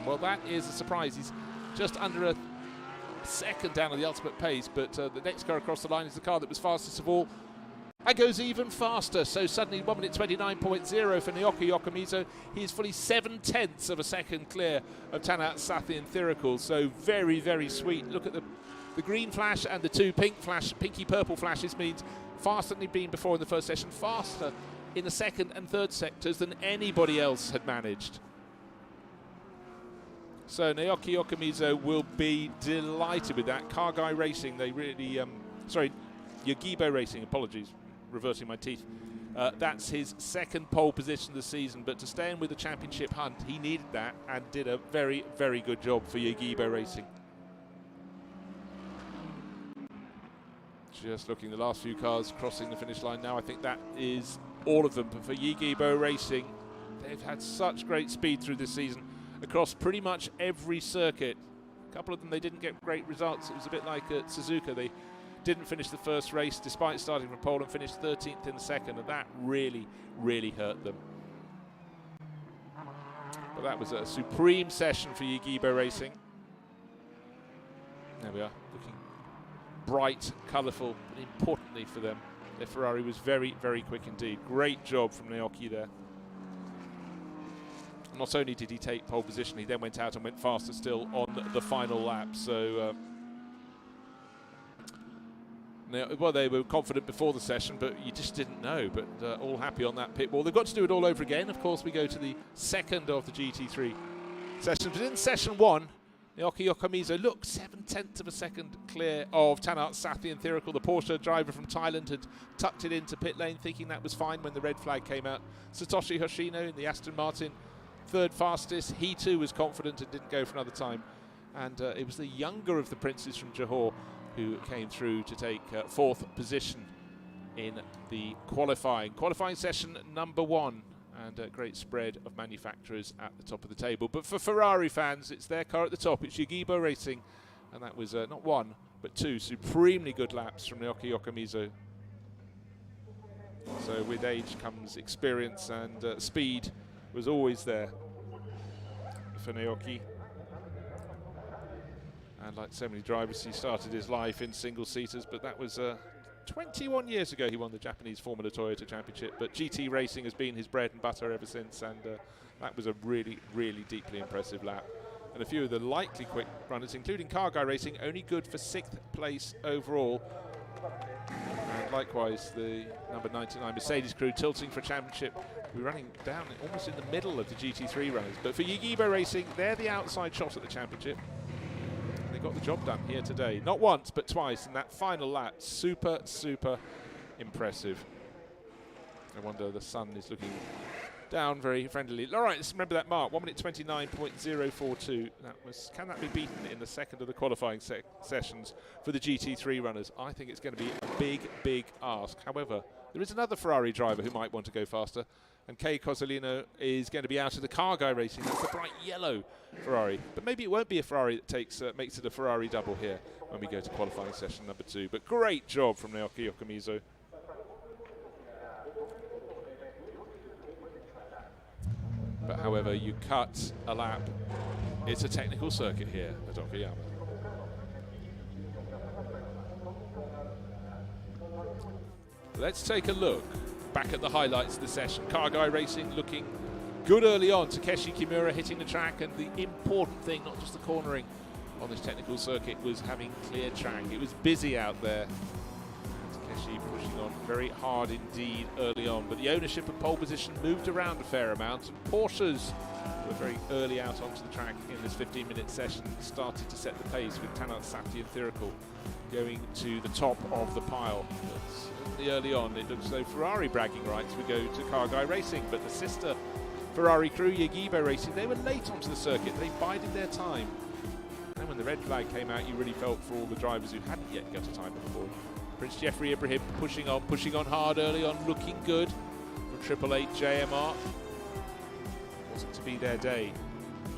Speaker 1: Well, that is a surprise. He's just under a second down on the ultimate pace, but the next car across the line is the car that was fastest of all. That goes even faster, so suddenly 1 minute 29.0 for Naoki Yokomizo. He is fully 7/10 of a second clear of Tanart Sathi and Thirikul, so very, very sweet. Look at the green flash and the 2 pinky purple flashes means faster than he'd been before in the first session, faster in the second and third sectors than anybody else had managed. So Naoki Yokomizo will be delighted with that. Car Guy Racing, they really, Yagibo Racing, apologies, reversing my teeth. That's his second pole position this season, but to stay in with the championship hunt, he needed that and did a very, very good job for Yagibo Racing. Just looking, the last few cars crossing the finish line now. I think that is all of them. But for Yagibo Racing, they've had such great speed through this season across pretty much every circuit. A couple of them they didn't get great results. It was a bit like at Suzuka. They didn't finish the first race despite starting from pole and finished 13th in the second, and that really, really hurt them. But that was a supreme session for Yagibo Racing. There we are, looking bright, colourful, but importantly for them, their Ferrari was very, very quick indeed. Great job from Naoki there. Not only did he take pole position, he then went out and went faster still on the final lap. So, well, they were confident before the session, but you just didn't know. But all happy on that pit wall. They've got to do it all over again. Of course, we go to the second of the GT3 sessions. But in session one, Naoki Okamizo looked 0.7 of a second clear of Tanat Sathyanthirikul. The Porsche driver from Thailand had tucked it into pit lane, thinking that was fine when the red flag came out. Satoshi Hoshino in the Aston Martin, third fastest. He too was confident and didn't go for another time. And it was the younger of the princes from Johor who came through to take fourth position in the qualifying session number one. And a great spread of manufacturers at the top of the table. But for Ferrari fans, it's their car at the top. It's Yugibo Racing. And that was not one, but two supremely good laps from Naoki Okamizo. So with age comes experience, and speed was always there for Naoki. And like so many drivers, he started his life in single-seaters, but that was 21 years ago he won the Japanese Formula Toyota Championship, but GT racing has been his bread and butter ever since, and that was a really, really deeply impressive lap. And a few of the likely quick runners, including Car Guy Racing, only good for 6th place overall. And likewise, the number 99 Mercedes crew tilting for a championship. We're running down almost in the middle of the GT3 runners. But for Yugibo Racing, they're the outside shot at the championship. They got the job done here today. Not once, but twice. And that final lap, super, super impressive. I wonder the sun is looking down very friendlily. All right, let's remember that mark, 1 minute 29.042. Can that be beaten in the second of the qualifying sessions for the GT3 runners? I think it's going to be a big, big ask. However, there is another Ferrari driver who might want to go faster, and Kei Cozzolino is going to be out of the Car Guy Racing. That's the bright yellow Ferrari. But maybe it won't be a Ferrari that makes it a Ferrari double here when we go to qualifying session number 2. But great job from Naoki Okamizo. But however you cut a lap, it's a technical circuit here at Okayama. Let's take a look back at the highlights of the session. Car Guy Racing looking good early on. Takeshi Kimura hitting the track, and the important thing, not just the cornering on this technical circuit, was having clear track. It was busy out there. Takeshi pushing on very hard indeed early on, but the ownership of pole position moved around a fair amount. Porsches were very early out onto the track in this 15-minute session, started to set the pace with Tanat Sathyanthirikul going to the top of the pile. But early on, it looks as though Ferrari bragging rights would go to Car Guy Racing, but the sister Ferrari crew, Yugibo Racing, they were late onto the circuit. They bided their time. And when the red flag came out, you really felt for all the drivers who hadn't yet got a time on the board. Prince Jeffrey Ibrahim pushing on hard early on, looking good from Triple Eight JMR. Wasn't to be their day,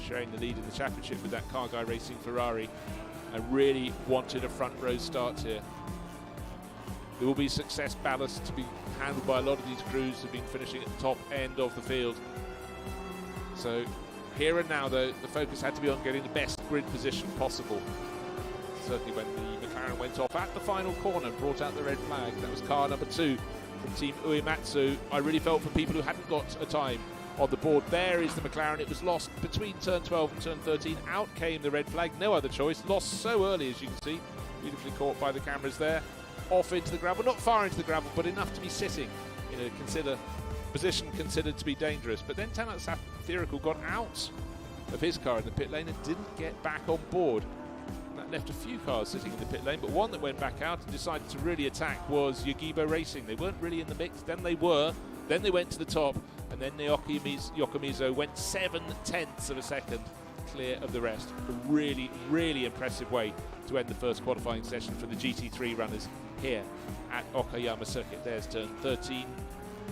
Speaker 1: sharing the lead in the championship with that Car Guy Racing Ferrari, and really wanted a front row start here. There will be success ballast to be handled by a lot of these crews who have been finishing at the top end of the field. So here and now, though, the focus had to be on getting the best grid position possible. Certainly when the McLaren went off at the final corner, brought out the red flag. That was car number 2 from Team Uematsu. I really felt for people who hadn't got a time on the board. There is the McLaren. It was lost between turn 12 and turn 13. Out came the red flag. No other choice. Lost so early, as you can see. Beautifully caught by the cameras there. Off into the gravel. Not far into the gravel, but enough to be sitting in a position considered to be dangerous. But then Tanat Sathyanthirikul got out of his car in the pit lane and didn't get back on board. That left a few cars sitting in the pit lane, but one that went back out and decided to really attack was Yugibo Racing. They weren't really in the mix, then they were, then they went to the top, and then Naoki Okamizo went 0.7 of a second clear of the rest. A really, really impressive way to end the first qualifying session for the GT3 runners here at Okayama Circuit. There's turn 13,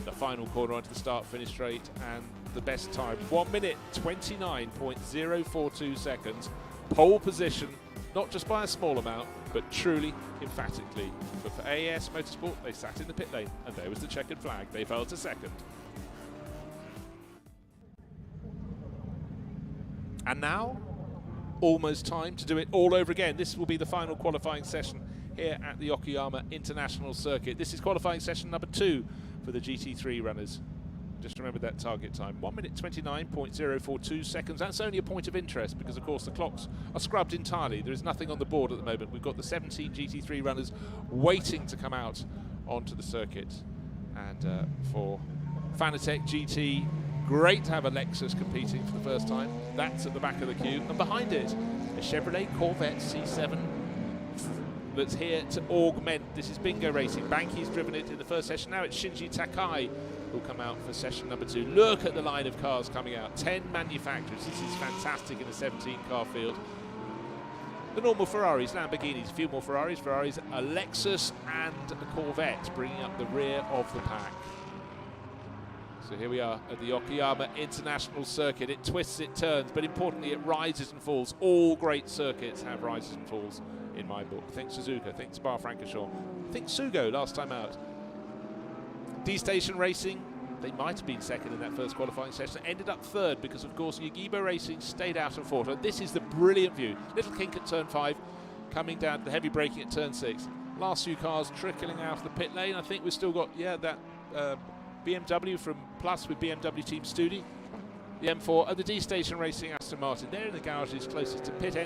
Speaker 1: the final corner onto the start-finish straight, and the best time, 1 minute 29.042 seconds. Pole position, not just by a small amount, but truly emphatically. But for AS Motorsport, they sat in the pit lane, and there was the checkered flag. They fell to second. And now, almost time to do it all over again. This will be the final qualifying session here at the Okayama International Circuit. This is qualifying session number 2 for the GT3 runners. Just remember that target time, 1 minute 29.042 seconds. That's only a point of interest because, of course, the clocks are scrubbed entirely. There is nothing on the board at the moment. We've got the 17 GT3 runners waiting to come out onto the circuit. And for Fanatec GT, great to have a Lexus competing for the first time. That's at the back of the queue. And behind it, a Chevrolet Corvette C7 that's here to augment. This is Bingo Racing. Banki's driven it in the first session. Now it's Shinji Takai who'll come out for session number 2. Look at the line of cars coming out. 10 manufacturers. This is fantastic in a 17-car field. The normal Ferraris, Lamborghinis, a few more Ferraris, a Lexus and a Corvette bringing up the rear of the pack. So here we are at the Okayama International Circuit. It twists, it turns, but importantly it rises and falls. All great circuits have rises and falls in my book. Think Suzuka, think Spa-Francorchamps, think Sugo last time out. D-Station Racing, they might have been second in that first qualifying session, ended up third because, of course, Yagibo Racing stayed out and fought. And this is the brilliant view. Little kink at turn 5, coming down to the heavy braking at turn 6. Last few cars trickling out of the pit lane. I think we've still got, that BMW from Plus with BMW Team Studi, the M4, and the D-Station Racing Aston Martin. They're in the garages closest to pit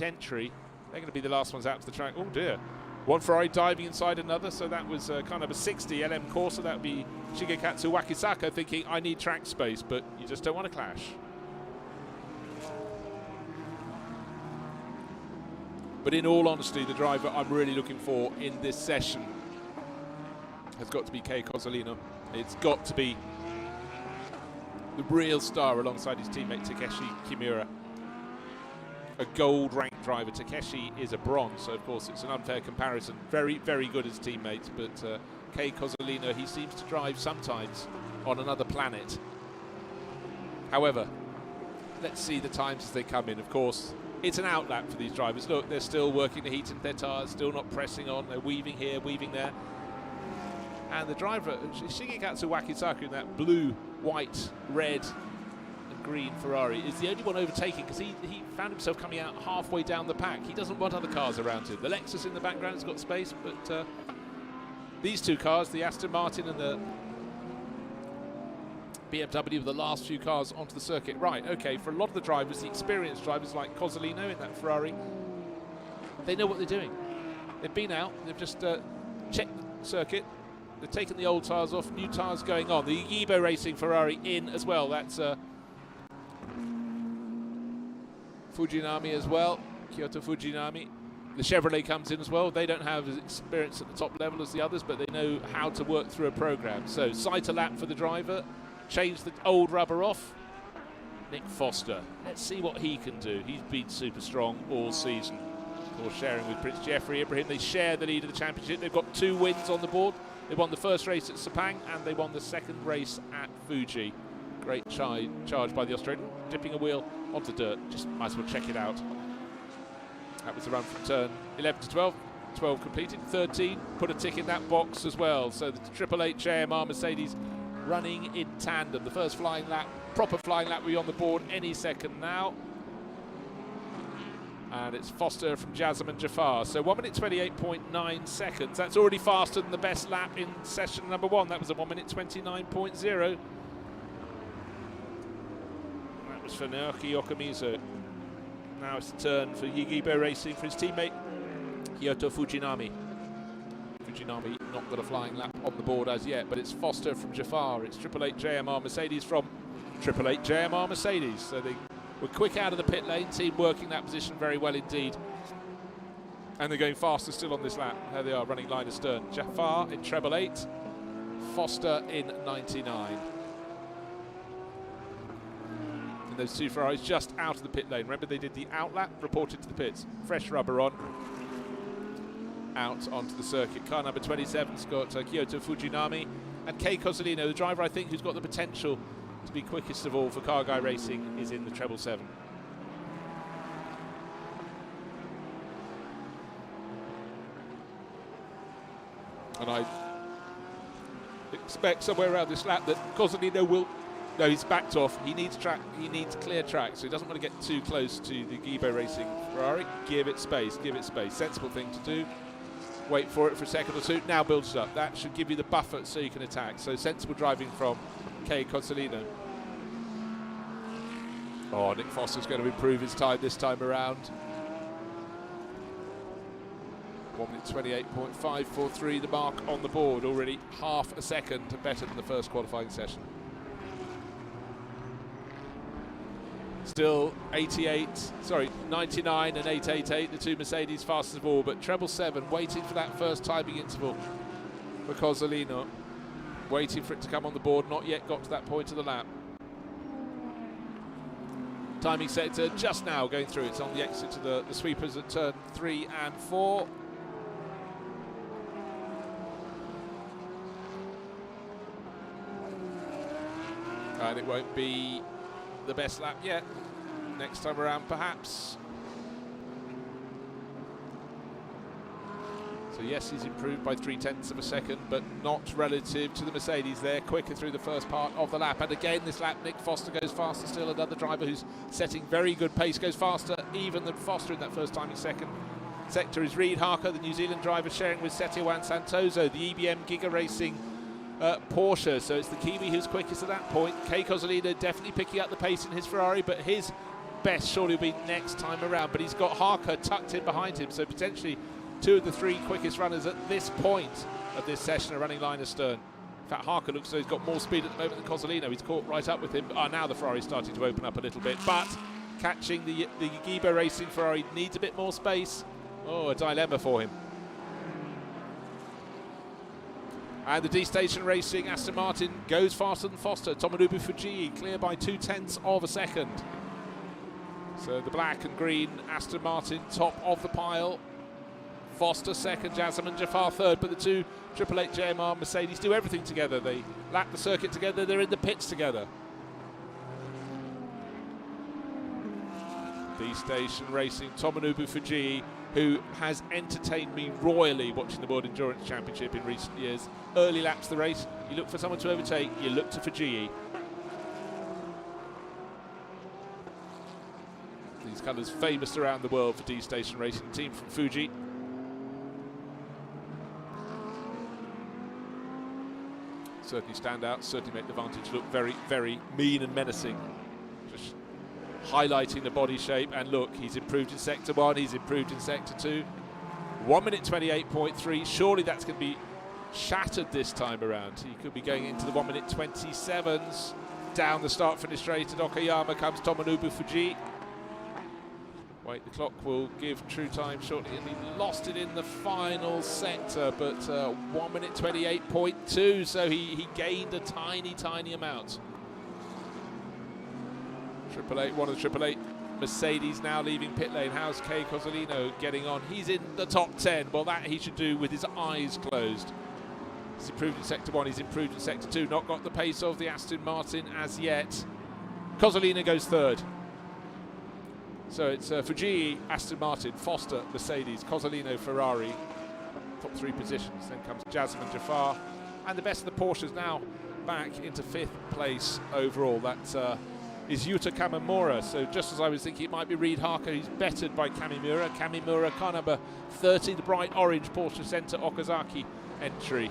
Speaker 1: entry. They're going to be the last ones out to the track. Oh dear. One Ferrari diving inside another, so that was kind of a 60 LM Corsa. That would be Shigekatsu Wakisaka thinking, I need track space, but you just don't want to clash. But in all honesty, the driver I'm really looking for in this session has got to be Kei Cozzolino. It's got to be the real star alongside his teammate Takeshi Kimura. A gold ranked driver. Takeshi is a bronze, so of course it's an unfair comparison. Very, very good as teammates, but Kei Cozzolino, he seems to drive sometimes on another planet. However, let's see the times as they come in. Of course, it's an outlap for these drivers. Look, they're still working to heat into their tyres, still not pressing on. They're weaving here, weaving there. And the driver, Shigekatsu Wakisaka, in that blue, white, red, green Ferrari, is the only one overtaking because he found himself coming out halfway down the pack. He doesn't want other cars around him. The Lexus in the background has got space, but these two cars, the Aston Martin and the BMW, were the last few cars onto the circuit. Right, okay, for a lot of the drivers, the experienced drivers like Cozzolino in that Ferrari, they know what they're doing. They've been out, they've just checked the circuit, they've taken the old tyres off, new tyres going on. The Yagibo Racing Ferrari in as well. That's Fujinami as well, Kyoto Fujinami. The Chevrolet comes in as well. They don't have as experience at the top level as the others, but they know how to work through a program. So sight a lap for the driver, change the old rubber off. Nick Foster, let's see what he can do. He's been super strong all season. Of course, sharing with Prince Jeffrey Ibrahim, they share the lead of the championship. They've got 2 wins on the board. They won the first race at Sepang and they won the second race at Fuji. Great charge by the Australian, dipping a wheel onto dirt. Just might as well check it out. That was the run from turn 11 to 12. 12 completed. 13 put a tick in that box as well. So the 888 JMR Mercedes running in tandem. The first flying lap, proper flying lap, will be on the board any second now. And it's Foster from Jasm and Jafar. So 1 minute 28.9 seconds. That's already faster than the best lap in session number 1. That was a 1 minute 29.0. For Naoki Yokomizu. Now it's the turn for Yagibo Racing for his teammate Kyoto Fujinami. Fujinami not got a flying lap on the board as yet, but it's Foster from Jafar. It's 888 JMR Mercedes from 888 JMR Mercedes. So they were quick out of the pit lane, team working that position very well indeed. And they're going faster still on this lap. There they are, running line astern. Jafar in 888, Foster in 99. Those two Ferraris just out of the pit lane. Remember, they did the outlap, reported to the pits. Fresh rubber on, out onto the circuit. Car number 27's got Kyoto Fujinami and Kei Cozzolino, the driver I think who's got the potential to be quickest of all for Car Guy Racing, is in the 777. And I expect somewhere around this lap that Cozzolino will No, he's backed off. He needs track. He needs clear track, so he doesn't want to get too close to the Gibo Racing Ferrari. Give it space. Give it space. Sensible thing to do. Wait for it for a second or two. Now build it up. That should give you the buffer so you can attack. So sensible driving from Kay Cozzolino. Oh, Nick Foster's going to improve his time this time around. 1 minute 28.543, the mark on the board. Already half a second better than the first qualifying session. Still 99 and 888, the two Mercedes fastest of all, but treble 7 waiting for that first timing interval for Cozzolino. Waiting for it to come on the board, not yet got to that point of the lap. Timing sector just now going through. It's on the exit to the sweepers at turn 3 and 4. And it won't be the best lap yet. Next time around, perhaps. So yes, he's improved by 0.3 of a second, but not relative to the Mercedes. They're quicker through the first part of the lap. And again, this lap, Nick Foster goes faster still. Another driver who's setting very good pace goes faster even than Foster in that first timing second. Sector is Reid Harker, the New Zealand driver, sharing with Setiawan Santoso, the EBM Giga Racing Porsche. So it's the Kiwi who's quickest at that point. Kay Cozzolino definitely picking up the pace in his Ferrari, but his best surely will be next time around. But he's got Harker tucked in behind him, so potentially two of the three quickest runners at this point of this session are running line astern. In fact, Harker looks as though he's got more speed at the moment than Cozzolino. He's caught right up with him. Now the Ferrari's starting to open up a little bit, but catching the Gibo Racing Ferrari needs a bit more space. Oh, a dilemma for him. And the D-Station Racing Aston Martin goes faster than Foster. Tomonobu Fujii clear by 0.2 of a second. So the black and green Aston Martin top of the pile. Foster second, Jasmine Jafar third, but the two 888 JMR Mercedes do everything together. They lap the circuit together, they're in the pits together. D-Station Racing, Tomonobu Fujii, who has entertained me royally watching the World Endurance Championship in recent years. Early laps of the race, you look for someone to overtake, you look to Fujii. These colours famous around the world for D-Station Racing, team from Fuji. Certainly stand out, certainly make the Vantage look very, very mean and menacing. Just highlighting the body shape, and look, he's improved in Sector 1, he's improved in Sector 2. 1 minute 28.3, surely that's going to be shattered this time around. He could be going into the 1 minute 27s. Down the start-finish straight at Okayama comes Tomonobu Fujii. Wait, the clock will give true time shortly, and he lost it in the final sector, but 1 minute 28.2, so he gained a tiny, tiny amount. 888, one of the 888 Mercedes now leaving pit lane. How's Kay Cozzolino getting on? He's in the top 10. Well, that he should do with his eyes closed. He's improved in Sector 1, he's improved in Sector 2, not got the pace of the Aston Martin as yet. Cozzolino goes third. So it's Fujii, Aston Martin, Foster, Mercedes, Cozzolino, Ferrari. Top three positions. Then comes Jasmine Jafar. And the best of the Porsches now back into 5th place overall. That is Yuta Kamimura. So just as I was thinking it might be Reid Harker, he's bettered by Kamimura. Kamimura, car number 30, the bright orange Porsche Center Okazaki entry.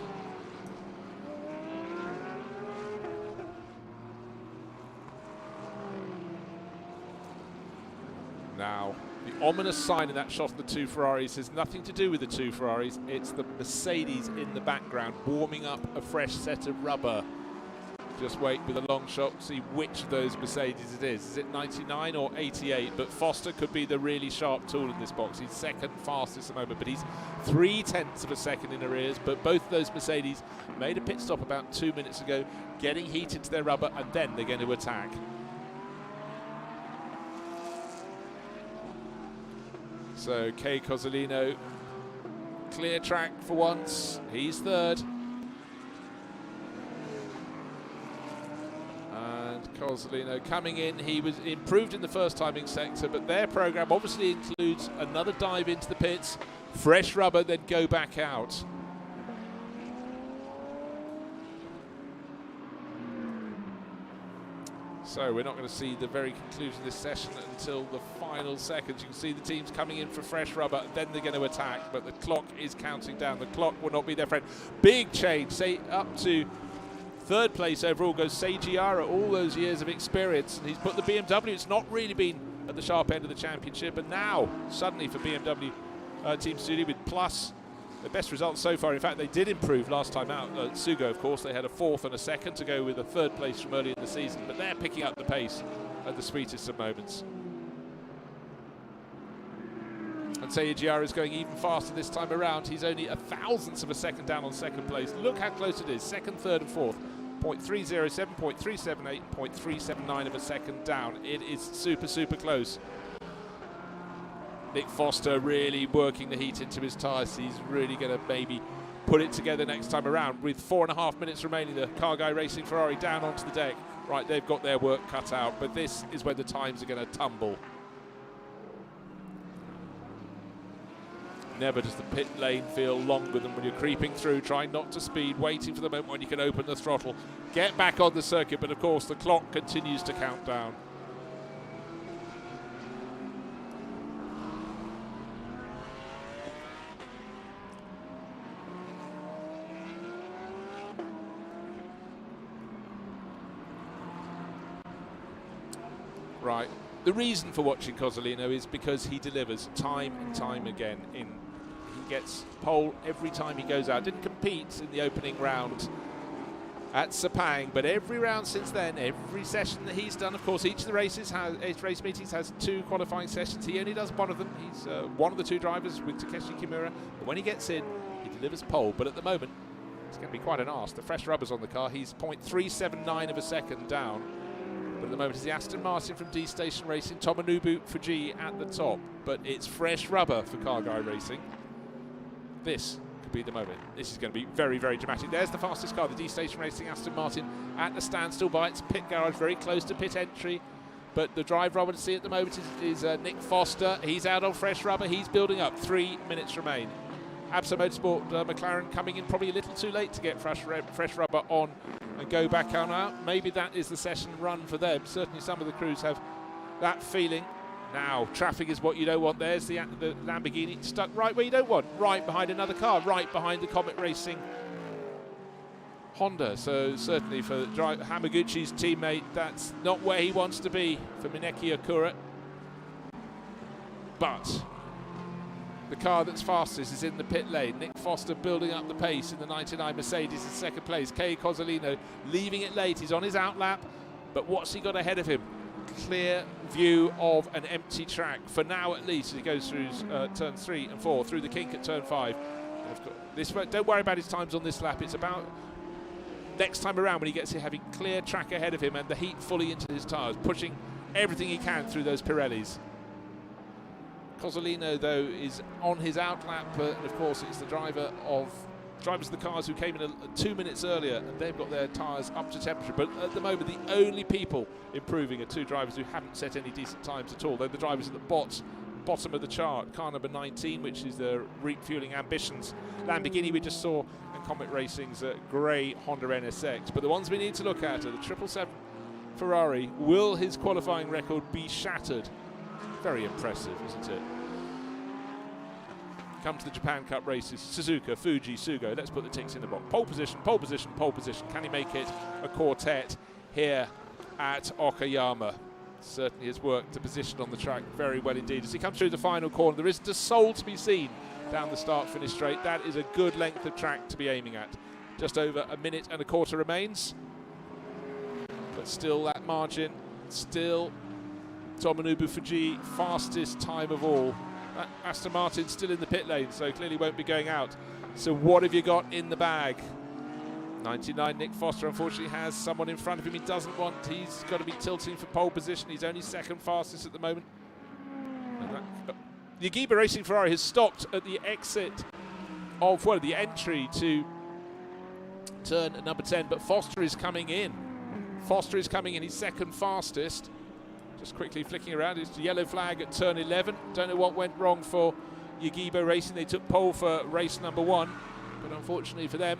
Speaker 1: Now, the ominous sign in that shot of the two Ferraris has nothing to do with the two Ferraris. It's the Mercedes in the background warming up a fresh set of rubber. Just wait with a long shot to see which of those Mercedes it is. Is it 99 or 88? But Foster could be the really sharp tool in this box. He's second fastest at the moment, but he's 0.3 of a second in arrears. But both of those Mercedes made a pit stop about 2 minutes ago, getting heat into their rubber, and then they're going to attack. So Kay Cozzolino, clear track for once. He's third. And Cozzolino coming in. He was improved in the first timing sector, but their program obviously includes another dive into the pits, fresh rubber, then go back out. So we're not going to see the very conclusion of this session until the final seconds. You can see the teams coming in for fresh rubber, then they're going to attack, but the clock is counting down. The clock will not be their friend. Big change, say up to third place overall goes Seijiara, all those years of experience, and he's put the BMW. It's not really been at the sharp end of the championship, and now suddenly for BMW Team Studio with plus the best results so far. In fact, they did improve last time out. Sugo, of course, they had a fourth and a second to go with a third place from early in the season, but they're picking up the pace at the sweetest of moments. And Seijiara is going even faster this time around. He's only a thousandth of a second down on second place. Look how close it is. Second, third and fourth. 0.307, 0.378, 0.379 of a second down. It is super, super close. Nick Foster really working the heat into his tyres. He's really going to maybe put it together next time around. With 4.5 minutes remaining, the car guy racing Ferrari down onto the deck. Right, they've got their work cut out, but this is when the times are going to tumble. Never does the pit lane feel longer than when you're creeping through, trying not to speed, waiting for the moment when you can open the throttle, get back on the circuit, but of course the clock continues to count down. Right. The reason for watching Cozzolino is because he delivers time and time again. He gets pole every time he goes out. Didn't compete in the opening round at Sepang, but every round since then, every session that he's done, of course, each of the races has, each race meetings has 2 qualifying sessions. He only does one of them. He's one of the 2 drivers with Takeshi Kimura. But when he gets in, he delivers pole. But at the moment, it's going to be quite an arse. The fresh rubber's on the car. He's 0.379 of a second down. But at the moment, it's the Aston Martin from D Station Racing, Tomonobu Fuji at the top. But it's fresh rubber for Car Guy Racing. This could be the moment. This is going to be very, very dramatic. There's the fastest car, the D Station Racing Aston Martin at the standstill by its pit garage, very close to pit entry. But the driver I want to see at the moment is Nick Foster. He's out on fresh rubber. He's building up. 3 minutes remain. SRO Motorsport McLaren coming in probably a little too late to get fresh rubber on and go back on out. Maybe that is the session run for them. Certainly some of the crews have that feeling. Now, traffic is what you don't want. There's the Lamborghini stuck right where you don't want. Right behind another car, right behind the Comet Racing Honda. So certainly for Hamaguchi's teammate, that's not where he wants to be for Mineki Okura. But the car that's fastest is in the pit lane. Nick Foster building up the pace in the 99 Mercedes in second place. Kei Cozzolino leaving it late. He's on his outlap, but what's he got ahead of him? Clear view of an empty track, for now at least, as he goes through turns 3 and 4, through the kink at turn 5. And of course, don't worry about his times on this lap. It's about next time around when he gets here having clear track ahead of him and the heat fully into his tyres, pushing everything he can through those Pirellis. Cozzolino, though, is on his outlap, and of course it's the drivers of the cars who came in 2 minutes earlier, and they've got their tyres up to temperature. But at the moment, the only people improving are 2 drivers who haven't set any decent times at all. They're the drivers at the bottom of the chart. Car number 19, which is the refueling ambitions Lamborghini we just saw, and Comet Racing's grey Honda NSX. But the ones we need to look at are the 777 Ferrari. Will his qualifying record be shattered? Very impressive, isn't it? Come to the Japan Cup races, Suzuka, Fuji, Sugo. Let's put the ticks in the box. Pole position, pole position, pole position. Can he make it a quartet here at Okayama? Certainly has worked the position on the track very well indeed. As he comes through the final corner, there isn't a soul to be seen down the start-finish straight. That is a good length of track to be aiming at. Just over 1.25 minutes remains. But still that margin, still Tomonobu Fuji, fastest time of all. Aston Martin still in the pit lane, so clearly won't be going out. So what have you got in the bag? 99 Nick Foster unfortunately has someone in front of him he doesn't want. He's got to be tilting for pole position. He's only second fastest at the moment. Yagiba Racing Ferrari has stopped at the exit of, well, the entry to turn number 10, but Foster is coming in. Foster is coming in, he's second fastest. Just quickly flicking around, it's the yellow flag at turn 11. Don't know what went wrong for Yagiba Racing. They took pole for race number 1, but unfortunately for them,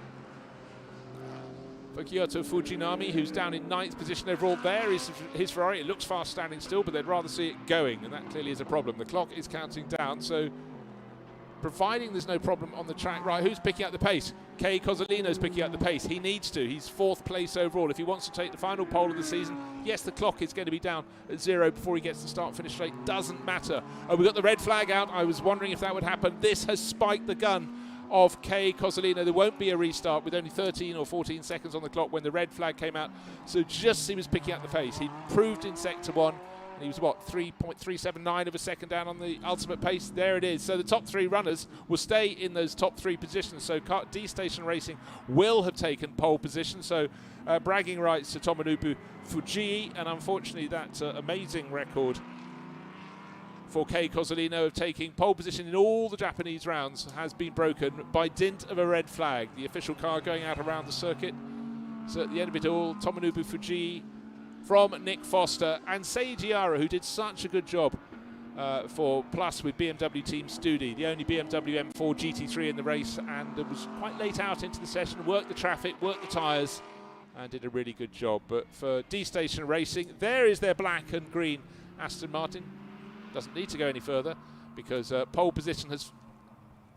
Speaker 1: for Kyoto Fujinami, who's down in 9th position overall. There is his Ferrari. It looks fast standing still, but they'd rather see it going, and that clearly is a problem. The clock is counting down, so providing there's no problem on the track. Right, who's picking up the pace? Kei Cozzolino's picking up the pace. He needs to. He's 4th place overall. If he wants to take the final pole of the season, yes, the clock is going to be down at 0 before he gets to start-finish straight. Doesn't matter. Oh, we got the red flag out. I was wondering if that would happen. This has spiked the gun of Kei Cozzolino. There won't be a restart with only 13 or 14 seconds on the clock when the red flag came out. So just as he was picking up the pace, he proved in Sector 1. And he was, what, 3.379 of a second down on the ultimate pace. There it is. So the top 3 runners will stay in those top 3 positions. So D-Station Racing will have taken pole position. So bragging rights to Tomonobu Fujii. And unfortunately, that amazing record for Kei Cozzolino of taking pole position in all the Japanese rounds has been broken by dint of a red flag. The official car going out around the circuit. So at the end of it all, Tomonobu Fujii from Nick Foster and Seiji Ara, who did such a good job for Plus with BMW Team Studi, the only BMW M4 GT3 in the race, and it was quite late out into the session, worked the traffic, worked the tyres, and did a really good job. But for D-Station Racing, there is their black and green Aston Martin. Doesn't need to go any further because pole position has...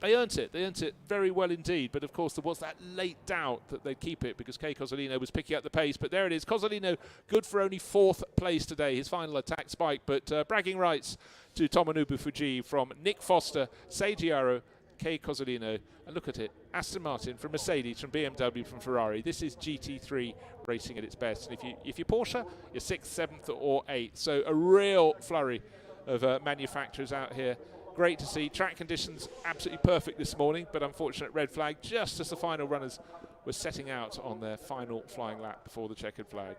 Speaker 1: They earned it very well indeed, but of course there was that late doubt that they'd keep it because Kei Cozzolino was picking up the pace, but there it is. Cozzolino good for only 4th place today, his final attack spike, but bragging rights to Tomonobu Fujii from Nick Foster, Seiji Aro, Kei Cozzolino, and look at it, Aston Martin from Mercedes, from BMW, from Ferrari. This is GT3 racing at its best, and if you're Porsche, you're 6th, 7th or 8th, so a real flurry of manufacturers out here. Great to see. Track conditions absolutely perfect this morning, but unfortunate red flag just as the final runners were setting out on their final flying lap before the checkered flag.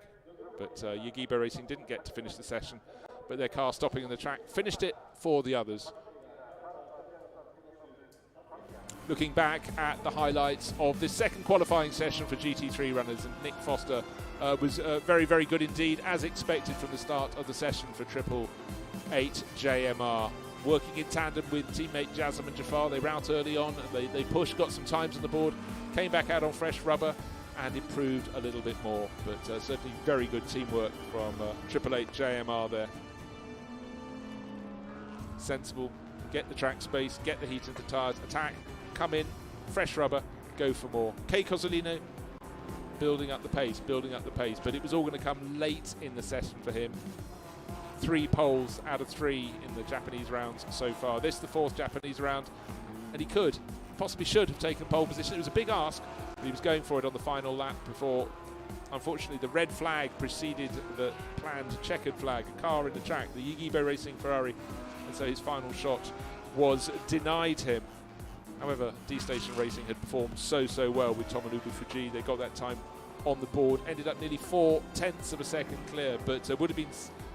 Speaker 1: But Yagiba Racing didn't get to finish the session, but their car stopping on the track finished it for the others. Looking back at the highlights of this second qualifying session for GT3 runners, and Nick Foster was very, very good indeed, as expected from the start of the session for 888 JMR. Working in tandem with teammate Jasm and Jafar, they rout early on, and they pushed, got some times on the board, came back out on fresh rubber and improved a little bit more. But certainly very good teamwork from 888 JMR there. Sensible, get the track space, get the heat into tyres, attack, come in, fresh rubber, go for more. Kei Cozzolino building up the pace, but it was all going to come late in the session for him. 3 poles out of 3 in the Japanese rounds so far. This is the 4th Japanese round, and he possibly should have taken pole position. It was a big ask, but he was going for it on the final lap before, unfortunately, the red flag preceded the planned checkered flag, a car in the track, the Yagiba Racing Ferrari, and so his final shot was denied him. However, D-Station Racing had performed so well with Tomonobu Fujii. They got that time on the board, ended up nearly 0.4 of a second clear, but would have been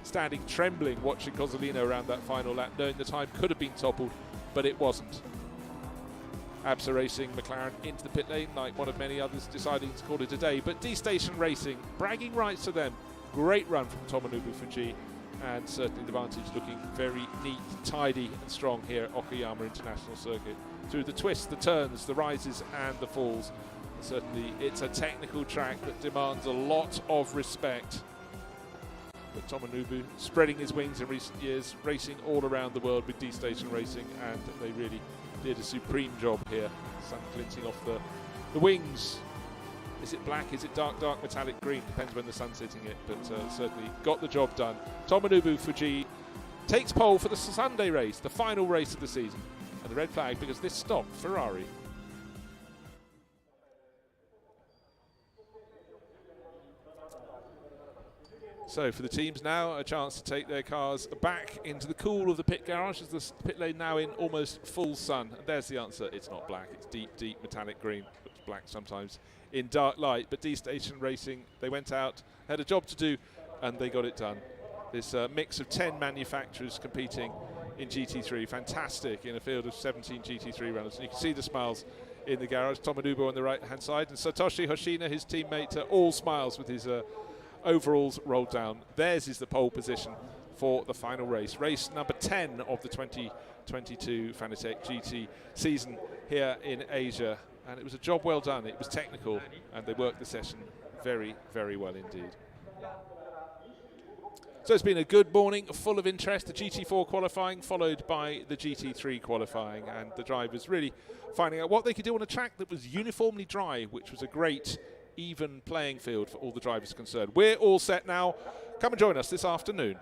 Speaker 1: standing trembling watching Cozzolino around that final lap, knowing the time could have been toppled, but it wasn't. ABSA Racing, McLaren into the pit lane, like one of many others deciding to call it a day. But D-Station Racing, bragging rights to them. Great run from Tomonobu Fujii, and certainly the Vantage looking very neat, tidy and strong here at Okayama International Circuit. Through the twists, the turns, the rises and the falls. Certainly it's a technical track that demands a lot of respect. But Tomonobu spreading his wings in recent years, racing all around the world with D-Station Racing, and they really did a supreme job here. Sun glinting off the wings. Is it black? Is it dark metallic green? Depends when the sun's hitting it, but certainly got the job done. Tomonobu Fujii takes pole for the Sunday race, the final race of the season. And the red flag because this stopped Ferrari. So for the teams now, a chance to take their cars back into the cool of the pit garage, as the pit lane now in almost full sun. And there's the answer. It's not black. It's deep metallic green. Looks black sometimes in dark light. But D-Station Racing, they went out, had a job to do, and they got it done. This mix of 10 manufacturers competing in GT3, fantastic in a field of 17 GT3 runners. And you can see the smiles in the garage. Tomonobu on the right-hand side, and Satoshi Hoshina, his teammate, all smiles with his overalls rolled down. Theirs is the pole position for the final race. Race number 10 of the 2022 Fanatec GT season here in Asia. And it was a job well done. It was technical, and they worked the session very, very well indeed. So it's been a good morning, full of interest. The GT4 qualifying, followed by the GT3 qualifying, and the drivers really finding out what they could do on a track that was uniformly dry, which was a great, even playing field for all the drivers concerned. We're all set now. Come and join us this afternoon.